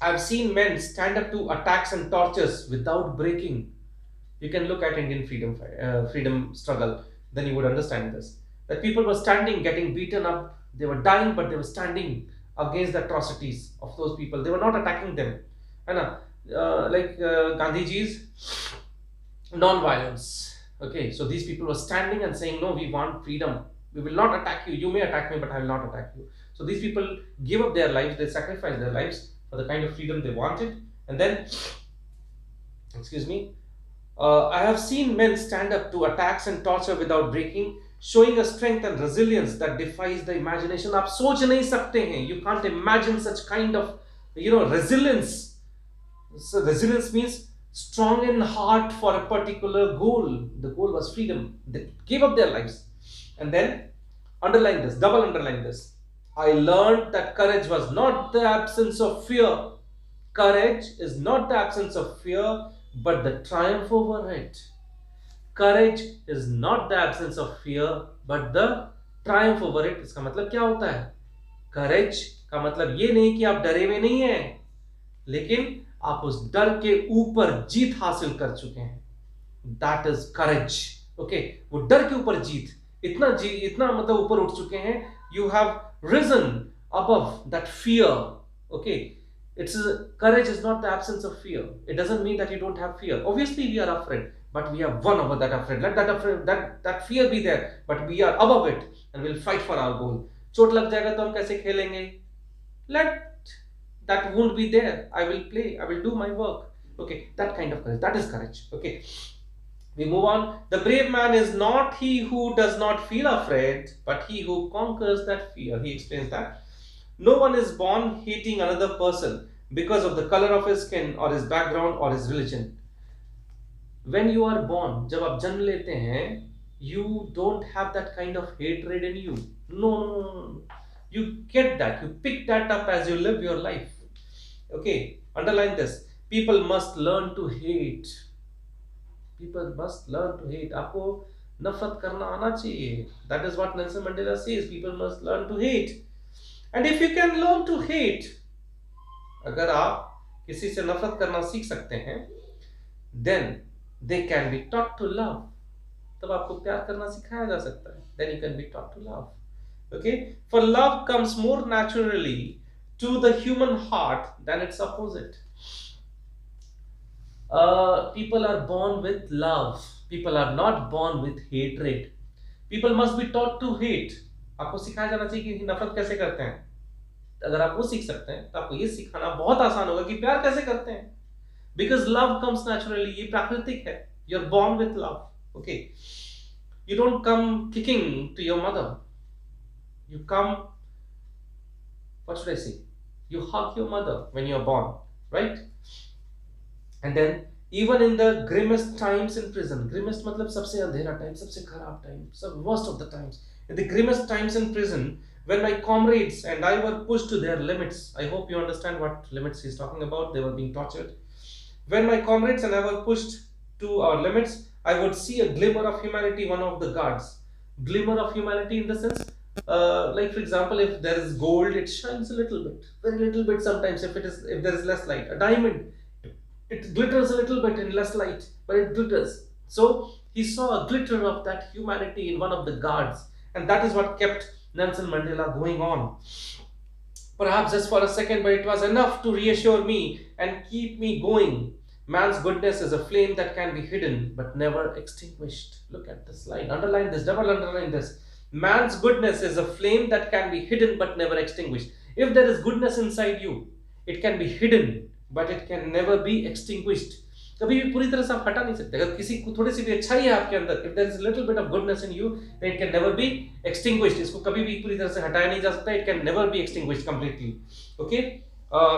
I've seen men stand up to attacks and tortures without breaking. You can look at Indian freedom struggle, then you would understand this. That people were standing, getting beaten up, they were dying, but they were standing against the atrocities of those people. They were not attacking them. And like Gandhiji's non-violence. Okay, so these people were standing and saying, no, we want freedom. We will not attack you. You may attack me, but I will not attack you. So these people gave up their lives, they sacrificed their lives for the kind of freedom they wanted. And then, excuse me, I have seen men stand up to attacks and torture without breaking, showing a strength and resilience that defies the imagination. आप सोच नहीं सकते हैं. You can't imagine such kind of, resilience. So resilience means strong in heart for a particular goal. The goal was freedom. They gave up their lives. And then, underline this, double underline this. I learned that courage was not the absence of fear, Courage is not the absence of fear, but the triumph over it. Courage is not the absence of fear, but the triumph over it. इसका मतलब क्या होता है? Courage का मतलब ये नहीं कि आप डरे हुए नहीं हैं, लेकिन आप उस डर के ऊपर जीत हासिल कर चुके हैं. That is courage. Okay, वो डर के ऊपर जीत, इतना मतलब ऊपर उठ चुके हैं. You have risen above that fear. Okay, courage is not the absence of fear. It doesn't mean that you don't have fear. Obviously we are afraid, but we have won over that afraid. Let that fear be there, but we are above it and we'll fight for our goal. चोट लग जाएगा तो हम कैसे खेलेंगे? Let that won't be there. I will play, I will do my work. Okay, that kind of courage, that is courage. Okay, we move on. The brave man is not he who does not feel afraid, but he who conquers that fear. He explains that no one is born hating another person because of the color of his skin or his background or his religion. When you are born, जब आप जन्म लेते हैं, you don't have that kind of hatred in you. No. You get that. You pick that up as you live your life. Okay, underline this. People must learn to hate. People must learn to hate. आपको नफरत करना आना चाहिए. That is what Nelson Mandela says. People must learn to hate. And if you can learn to hate, अगर आप किसी से नफरत करना सीख सकते हैं, then they can be taught to love. तब आपको प्यार करना सिखाया जा सकता है. Then you can be taught to love. Okay, for love comes more naturally to the human heart than its opposite. People are born with love. People are not born with hatred. People must be taught to hate. आपको सिखाया जाना चाहिए कि नफरत कैसे करते हैं. अगर आप वो सीख सकते हैं तो आपको ये सिखाना बहुत आसान होगा कि प्यार कैसे करते हैं. Because love comes naturally. ये प्राकृतिक है. You're born with love. Okay. You don't come kicking to your mother. You come, what should I say? You hug your mother when you're born, right? And then even in the grimmest times in prison, grimmest मतलब सबसे अंधेरा time, सबसे खराब time, worst of the times. In the grimmest times in prison, when my comrades and I were pushed to their limits, I hope you understand what limits he's talking about. They were being tortured. When my comrades and I were pushed to our limits, I would see a glimmer of humanity, one of the guards. Glimmer of humanity in the sense, like for example, if there is gold, it shines a little bit, very little bit sometimes. If there is less light, a diamond, it glitters a little bit in less light, but it glitters. So he saw a glitter of that humanity in one of the guards, and that is what kept Nelson Mandela going on. Perhaps just for a second, but it was enough to reassure me and keep me going. Man's goodness is a flame that can be hidden but never extinguished. Look at this line. Underline this. Double underline this. Man's goodness is a flame that can be hidden but never extinguished. If there is goodness inside you, it can be hidden but it can never be extinguished. कभी भी पूरी तरह से आप हटा नहीं सकते. अगर किसी को थोड़ी सी भी अच्छाई है आपके अंदर, if there is a little bit of goodness in you, then it can never be extinguished. इसको कभी भी पूरी तरह से हटाया नहीं जा सकता. It can never be extinguished completely. Okay,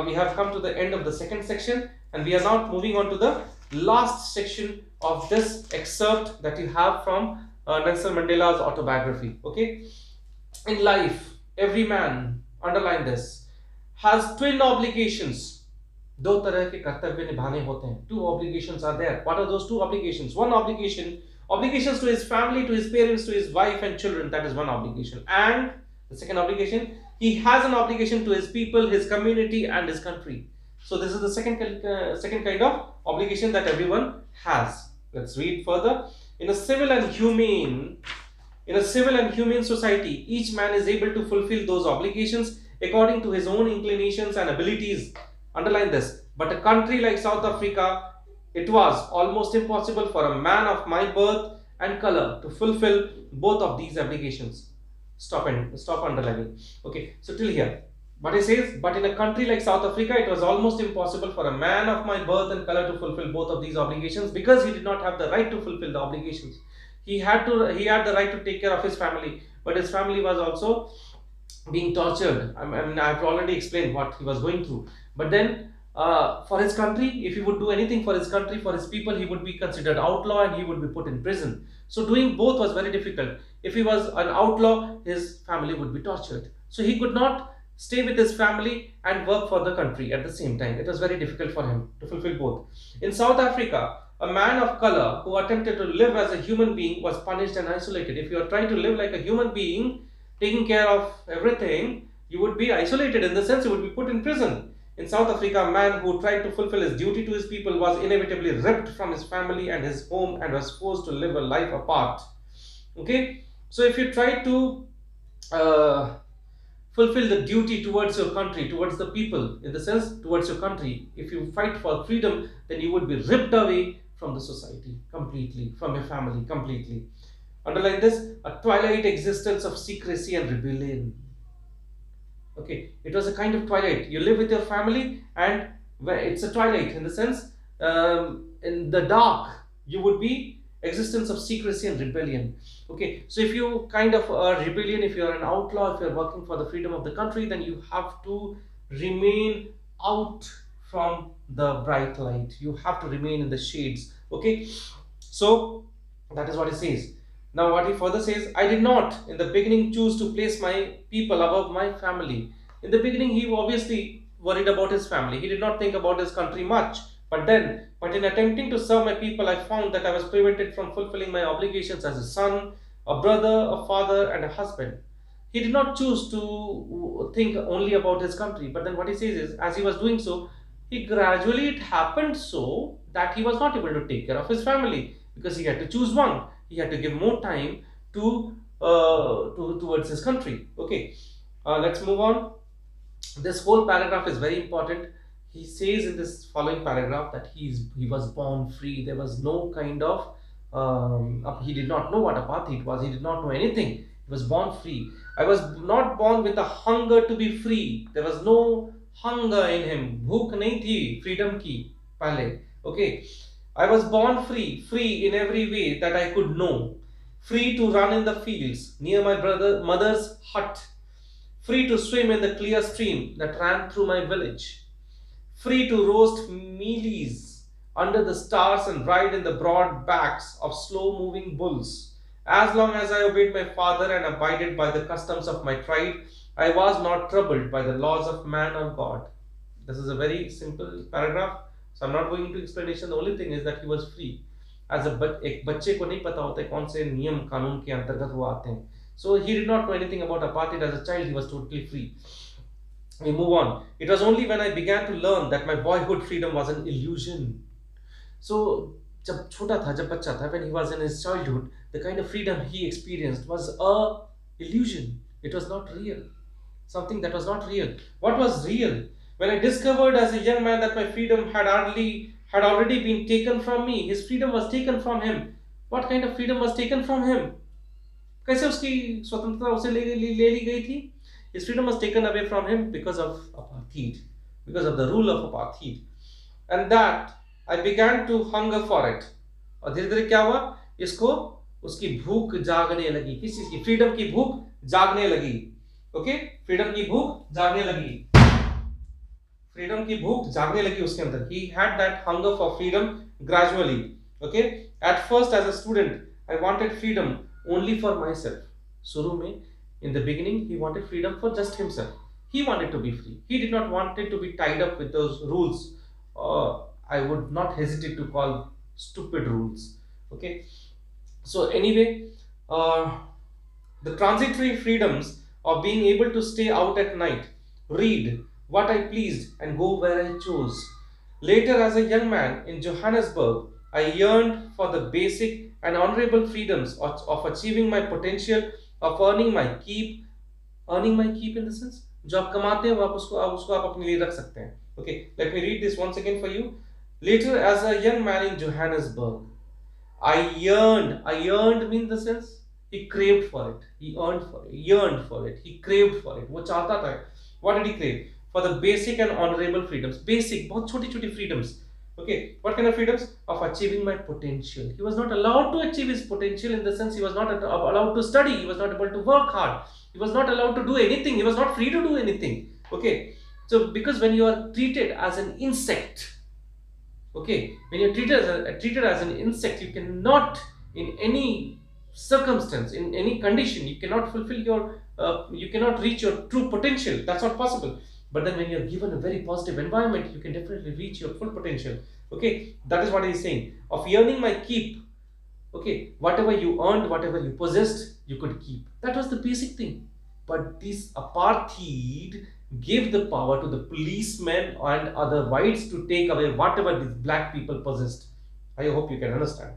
we have come to the end of the second section, and we are now moving on to the last section of this excerpt that you have from Nelson Mandela's autobiography. Okay, in life, every man, underline this, has twin obligations. दो तरह के कर्तव्य निभाने होते हैं. Two obligations are there. What are those two obligations? One obligation, obligations to his family, to his parents, to his wife and children. That is one obligation. And the second obligation, he has an obligation to his people, his community, and his country. So this is the second kind of obligation that everyone has. Let's read further. In a civil and humane society, each man is able to fulfill those obligations according to his own inclinations and abilities. Underline this. But a country like South Africa, it was almost impossible for a man of my birth and color to fulfill both of these obligations. Stop underlining. Okay, so till here. But he says, but in a country like South Africa, it was almost impossible for a man of my birth and color to fulfill both of these obligations because he did not have the right to fulfill the obligations. He had the right to take care of his family, but his family was also being tortured. I mean, I've already explained what he was going through. But then, for his country, if he would do anything for his country, for his people, he would be considered outlaw and he would be put in prison. So doing both was very difficult. If he was an outlaw, his family would be tortured. So he could not stay with his family and work for the country at the same time. It was very difficult for him to fulfill both. In South Africa, a man of color who attempted to live as a human being was punished and isolated. If you are trying to live like a human being, taking care of everything, you would be isolated, in the sense you would be put in prison. In South Africa, a man who tried to fulfill his duty to his people was inevitably ripped from his family and his home and was forced to live a life apart. Okay, so if you try to uh, fulfill the duty towards your country, towards the people, in the sense towards your country, if you fight for freedom, then you would be ripped away from the society completely, from your family completely. Underline this: a twilight existence of secrecy and rebellion. Okay, it was a kind of twilight. You live with your family, and where it's a twilight, in the sense, in the dark, you would be existence of secrecy and rebellion. Okay, so if you kind of rebellion, if you are an outlaw, if you are working for the freedom of the country, then you have to remain out from the bright light. You have to remain in the shades. Okay, so that is what it says. Now, what he further says, I did not in the beginning choose to place my people above my family. In the beginning, he obviously worried about his family. He did not think about his country much. But in attempting to serve my people, I found that I was prevented from fulfilling my obligations as a son, a brother, a father, and a husband. He did not choose to think only about his country. But then what he says is, as he was doing so, he gradually, it happened so that he was not able to take care of his family, because he had to choose one. He had to give more time to towards his country. Okay, let's move on. This whole paragraph is very important. He says in this following paragraph that he was born free. There was no kind of he did not know what apartheid was. He did not know anything. He was born free. I was not born with a hunger to be free. There was no hunger in him. Bhook nahi thi freedom ki pehle. Okay, I was born free, free in every way that I could know. Free to run in the fields near my mother's hut. Free to swim in the clear stream that ran through my village. Free to roast mealies under the stars and ride in the broad backs of slow-moving bulls. As long as I obeyed my father and abided by the customs of my tribe, I was not troubled by the laws of man or God. This is a very simple paragraph. So I'm not going into explanation. The only thing is that he was free. As एक बच्चे को नहीं पता होता है कौन से नियम कानून के अंतर्गत वो आते हैं. So he did not know anything about apartheid. As a child, he was totally free. We move on. It was only when I began to learn that my boyhood freedom was an illusion. So जब छोटा था, जब बच्चा था, when he was in his childhood, the kind of freedom he experienced was a illusion. It was not real. Something that was not real. What was real? When I discovered as a young man that my freedom had already been taken from me, his freedom was taken from him. What kind of freedom was taken from him? कैसे उसकी स्वतंत्रता उसे ले ली गई थी? His freedom was taken away from him because of apartheid, because of the rule of apartheid, and that I began to hunger for it. और धीरे धीरे क्या हुआ? इसको उसकी भूख जागने लगी. किस चीज की? फ्रीडम की भूख जागने लगी. ओके, फ्रीडम की भूख जागने लगी. फ्रीडम की भूख जागने लगी उसके अंदर. He had that hunger for freedom gradually. Okay, at first as a student, I wanted freedom only for myself. शुरू में, in the beginning, he wanted freedom for just himself. He wanted to be free. He did not want it to be tied up with those rules. I would not hesitate to call stupid rules. Okay. So anyway, the transitory freedoms of being able to stay out at night, read what I pleased, and go where I chose. Later, as a young man in Johannesburg, I yearned for the basic and honorable freedoms of achieving my potential, of earning my keep. Earning my keep in the sense, जो आप कमाते हैं वो आप उसको आप अपने लिए रख सकते हैं. Okay, let me read this once again for you. Later, as a young man in Johannesburg, I yearned means the sense he craved for it, he yearned for it, he craved for it. वो चाहता था. What did he crave? For the basic and honorable freedoms. Basic, बहुत छोटी छोटी freedoms. Okay, what kind of freedoms? Of achieving my potential. He was not allowed to achieve his potential in the sense he was not allowed to study. He was not able to work hard. He was not allowed to do anything. He was not free to do anything. Okay, so because when you are treated as an insect, okay, when you're treated as an insect, you cannot in any circumstance, in any condition, you cannot fulfill your you cannot reach your true potential. That's not possible. But then when you're given a very positive environment, you can definitely reach your full potential. Okay, that is what he's saying. Of earning my keep. Okay, whatever you earned, whatever you possessed, you could keep. That was the basic thing. But this apartheid gave the power to the policemen and other whites to take away whatever these black people possessed. I hope you can understand.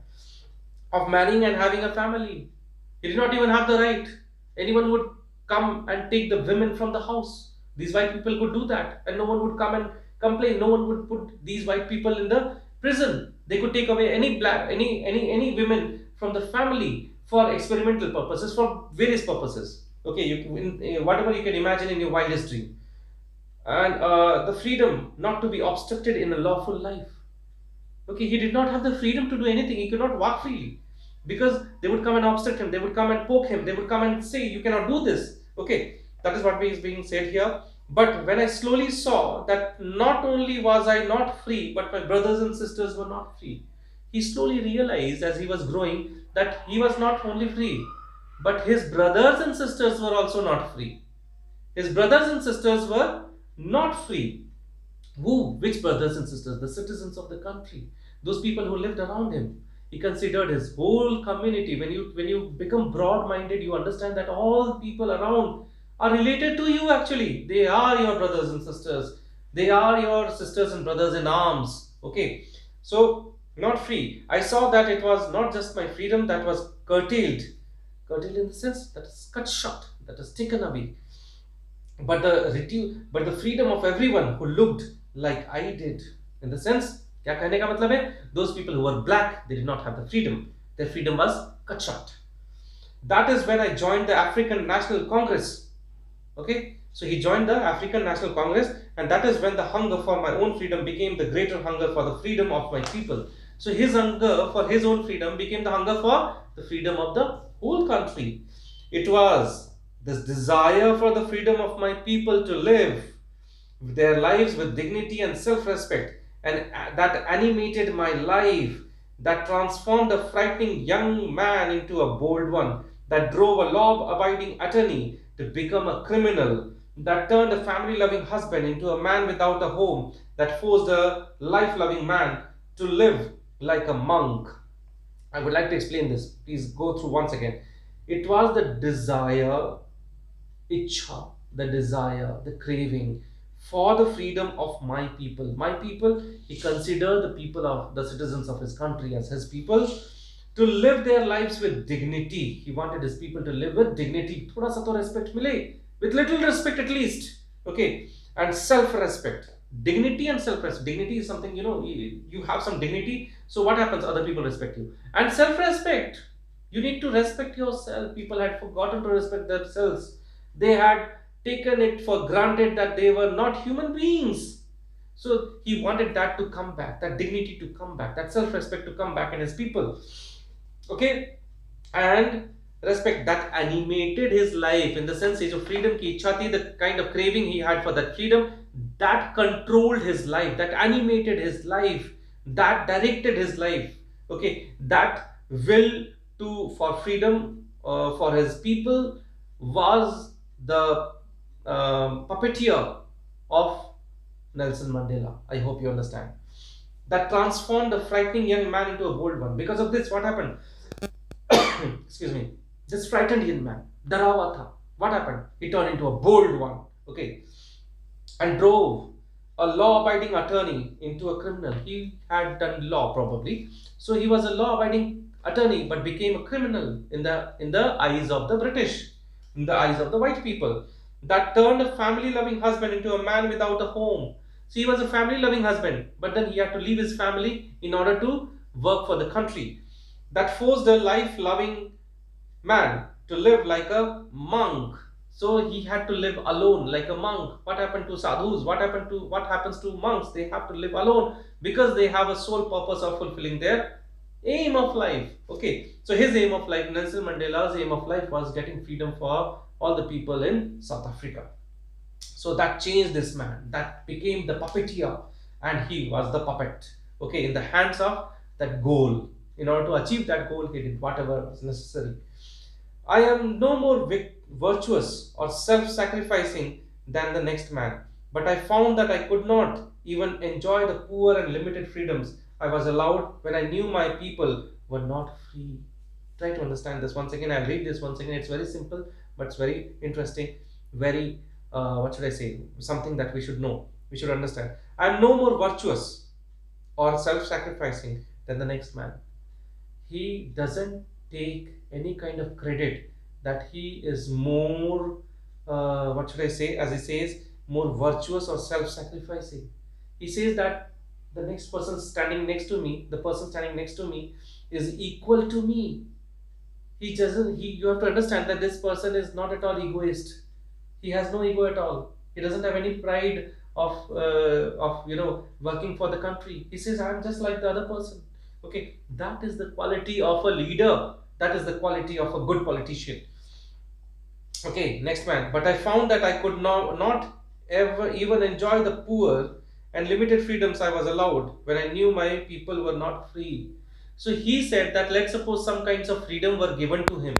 Of marrying and having a family. He did not even have the right. Anyone would come and take the women from the house. These white people could do that, and no one would come and complain. No one would put these white people in the prison. They could take away any black, any women from the family for experimental purposes, for various purposes. Okay, whatever you can imagine in your wildest dream, and the freedom not to be obstructed in a lawful life. Okay, he did not have the freedom to do anything. He could not walk freely because they would come and obstruct him. They would come and poke him. They would come and say, "You cannot do this." Okay, that is what is being said here. But when I slowly saw that not only was I not free, but my brothers and sisters were not free, he slowly realized as he was growing that he was not only free, but his brothers and sisters were also not free. His brothers and sisters were not free. Who? Which brothers and sisters? The citizens of the country, those people who lived around him. He considered his whole community. When you become broad-minded, you understand that all people around are related to you. Actually, they are your brothers and sisters. They are your sisters and brothers in arms. Okay, so not free. I saw that it was not just my freedom that was curtailed, curtailed in the sense that is cut short, that is taken away, but the freedom of everyone who looked like I did. In the sense, क्या कहने का मतलब है? Those people who were black, they did not have the freedom. Their freedom was cut short. That is when I joined the African National Congress. Okay, so he joined the African National Congress, and that is when the hunger for my own freedom became the greater hunger for the freedom of my people. So his hunger for his own freedom became the hunger for the freedom of the whole country. It was this desire for the freedom of my people to live their lives with dignity and self-respect, and that animated my life, that transformed a frightening young man into a bold one, that drove a law-abiding attorney to become a criminal, that turned a family-loving husband into a man without a home, that forced a life-loving man to live like a monk. I would like to explain this. Please go through once again. It was the desire, ichha, the desire, the craving for the freedom of my people. My people, he considered the people of the citizens of his country as his people, to live their lives with dignity. He wanted his people to live with dignity. Thoda sa to respect mile, with little respect at least. Okay, and self-respect. Dignity and self-respect. Dignity is something, you have some dignity. So what happens? Other people respect you. And self-respect. You need to respect yourself. People had forgotten to respect themselves. They had taken it for granted that they were not human beings. So he wanted that to come back, that dignity to come back, that self-respect to come back in his people. Okay, and respect that animated his life in the sense of freedom ki ichha thi, the kind of craving he had for that freedom, that controlled his life, that animated his life, that directed his life. Okay, that will for freedom for his people was the puppeteer of Nelson Mandela. I hope you understand. That transformed a frightening young man into a bold one. Because of this, what happened? Excuse me. This frightened young man, Darawa tha. What happened? He turned into a bold one. Okay. And drove a law-abiding attorney into a criminal. He had done law probably. So he was a law-abiding attorney but became a criminal in the eyes of the British, in the eyes of the white people. That turned a family-loving husband into a man without a home. So he was a family-loving husband, but then he had to leave his family in order to work for the country. That forced a life-loving man to live like a monk. So he had to live alone like a monk. What happened to sadhus? What happens to monks? They have to live alone because they have a sole purpose of fulfilling their aim of life. Okay, so his aim of life, Nelson Mandela's aim of life, was getting freedom for all the people in South Africa. So that changed this man. That became the puppeteer, and he was the puppet. Okay, in the hands of that goal. In order to achieve that goal, he did whatever was necessary. I am no more virtuous or self-sacrificing than the next man. But I found that I could not even enjoy the poor and limited freedoms I was allowed when I knew my people were not free. Try to understand this once again. I'll read this once again. It's very simple, but it's very interesting. Very, what should I say? Something that we should know. We should understand. I am no more virtuous or self sacrificing than the next man. He doesn't take any kind of credit that he is more, what should I say, as he says, more virtuous or self sacrificing. He says that the next person standing next to me, the person standing next to me, is equal to me. He doesn't, he, you have to understand that this person is not at all egoist. He has no ego at all. He doesn't have any pride of working for the country. He says, I'm just like the other person. Okay, that is the quality of a leader. That is the quality of a good politician. Okay, next man. But I found that I could not ever even enjoy the poor and limited freedoms I was allowed when I knew my people were not free. So he said that let's suppose some kinds of freedom were given to him.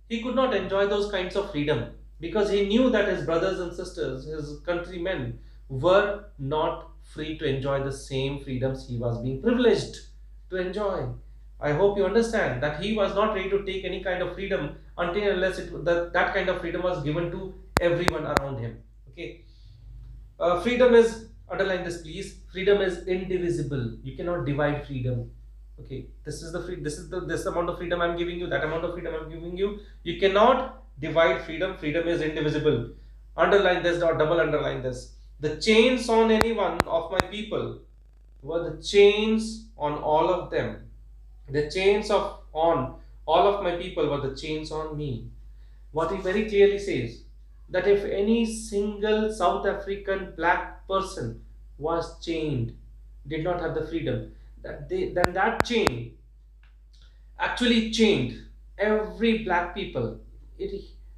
He could not enjoy those kinds of freedom because he knew that his brothers and sisters, his countrymen, were not free to enjoy the same freedoms he was being privileged to enjoy. I hope you understand that he was not ready to take any kind of freedom until and unless that kind of freedom was given to everyone around him. Okay, freedom is, underline this please. Freedom is indivisible. You cannot divide freedom. Okay, this is the free. This amount of freedom I'm giving you. That amount of freedom I'm giving you. You cannot divide freedom. Freedom is indivisible. Underline this or double underline this. The chains on any one of my people were the chains on all of them. The chains on all of my people were the chains on me. What he very clearly says that if any single South African black person was chained, did not have the freedom, then that chain actually chained every black people.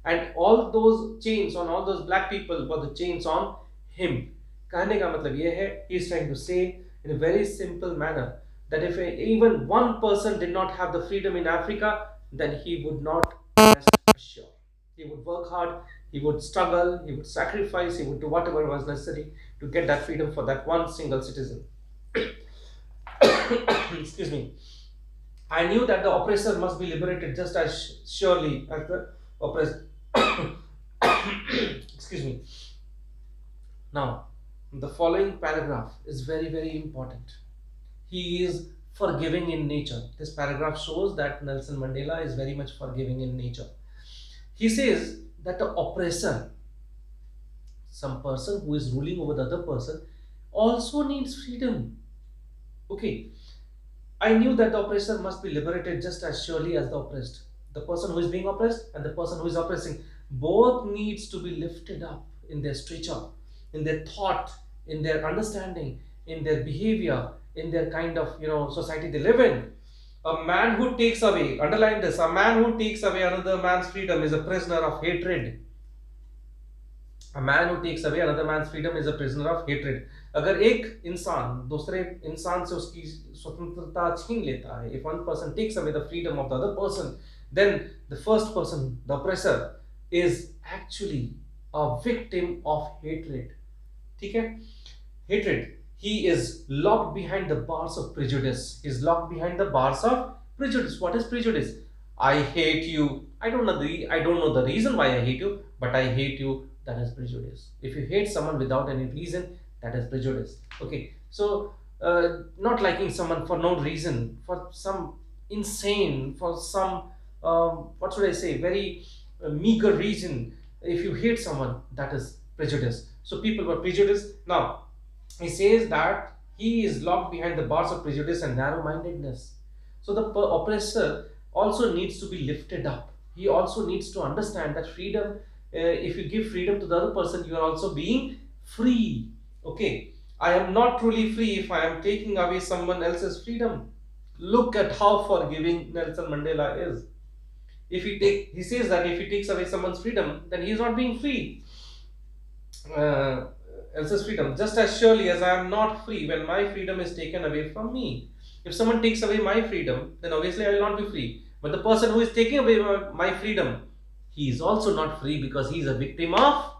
And all those chains on all those black people were the chains on him. कहने का मतलब ये है, he is trying to say in a very simple manner that if even one person did not have the freedom in Africa, then he would not rest assured. He would work hard, he would struggle, he would sacrifice, he would do whatever was necessary to get that freedom for that one single citizen. Excuse me. I knew that the oppressor must be liberated just as surely as the oppressed. Excuse me. Now, the following paragraph is very, very important. He is forgiving in nature. This paragraph shows that Nelson Mandela is very much forgiving in nature. He says that the oppressor, some person who is ruling over the other person, also needs freedom. Okay, I knew that the oppressor must be liberated just as surely as the oppressed. The person who is being oppressed and the person who is oppressing, both needs to be lifted up in their stature, in their thought, in their understanding, in their behavior, in their kind of society they live in. A man who takes away, underline this, a man who takes away another man's freedom is a prisoner of hatred. A man who takes away another man's freedom is a prisoner of hatred. अगर एक इंसान दूसरे इंसान से उसकी स्वतंत्रता छीन लेता है, if one person takes away the freedom of the other person, then the first person, the oppressor, is actually a victim of hatred. ठीक है? Hatred. He is locked behind the bars of prejudice. He is locked behind the bars of prejudice. What is prejudice? I hate you. I don't know the reason why I hate you, but I hate you. That is prejudice. If you hate someone without any reason, that is prejudice. Okay. So not liking someone for no reason, for some insane, for some what should I say, very meager reason. If you hate someone, that is prejudice. So people were prejudiced. Now he says that he is locked behind the bars of prejudice and narrow-mindedness. So the oppressor also needs to be lifted up. He also needs to understand that freedom, if you give freedom to the other person, you are also being free. Okay, I am not truly free if I am taking away someone else's freedom. Look at how forgiving Nelson Mandela is. He says that if he takes away someone's freedom, then he is not being free. Else's freedom, just as surely as I am not free when my freedom is taken away from me. If someone takes away my freedom, then obviously I will not be free. But the person who is taking away my freedom, he is also not free because he is a victim of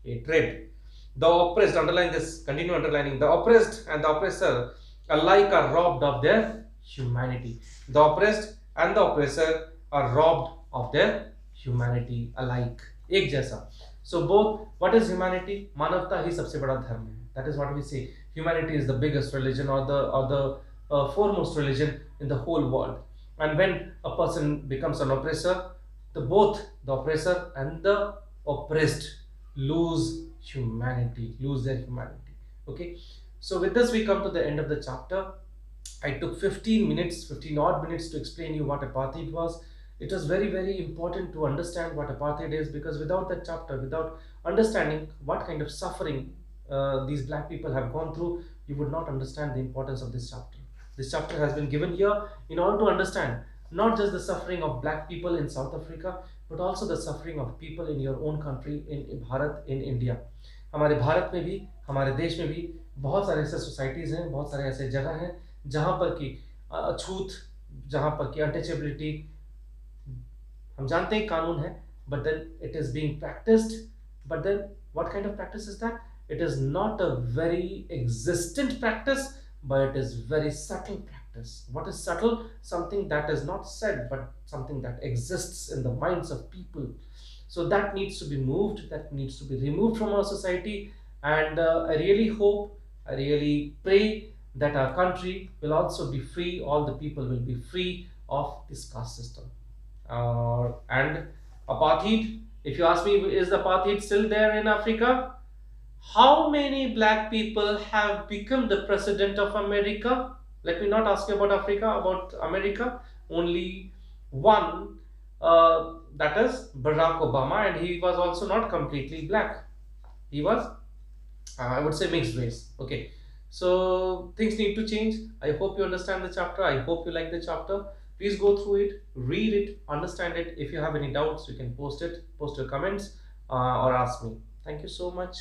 hatred. The oppressed, underline this, continue underlining, the oppressed and the oppressor alike are robbed of their humanity. The oppressed and the oppressor are robbed of their humanity alike. एक जैसा. So both, what is humanity? मानवता ही सबसे बड़ा धर्म है. That is what we say. Humanity is the biggest religion, or the foremost religion in the whole world. And when a person becomes an oppressor, both the oppressor and the oppressed lose humanity, lose their humanity. Okay, so with this we come to the end of the chapter. I took 15 minutes, 15 odd minutes to explain you what apartheid was. It was very, very important to understand what apartheid is, because without that chapter, without understanding what kind of suffering these black people have gone through, you would not understand the importance of this chapter. This chapter has been given here in order to understand not just the suffering of black people in South Africa, but also the suffering of people in your own country, in Bharat, in India. हमारे भारत में भी, हमारे देश में भी बहुत सारे ऐसे सोसाइटीज़ हैं, बहुत सारे ऐसे जगह हैं जहाँ पर कि अछूत, जहाँ पर कि अनटचेबिलिटी, हम जानते हैं कानून है, but then it is being practiced. But then what kind of practice is that? It is not a very existent practice, but it is very subtle practice. What is subtle? Something that is not said, but something that exists in the minds of people. So that needs to be moved, that needs to be removed from our society. And I really hope, I really pray that our country will also be free, all the people will be free of this caste system. And apartheid, if you ask me, is the apartheid still there in Africa? How many black people have become the president of America? Let me not ask you about Africa, about America. Only one, that is Barack Obama, and he was also not completely black. He was, I would say, mixed race. Okay, so things need to change. I hope you understand the chapter. I hope you like the chapter. Please go through it, read it, understand it. If you have any doubts, you can post your comments or ask me. Thank you so much.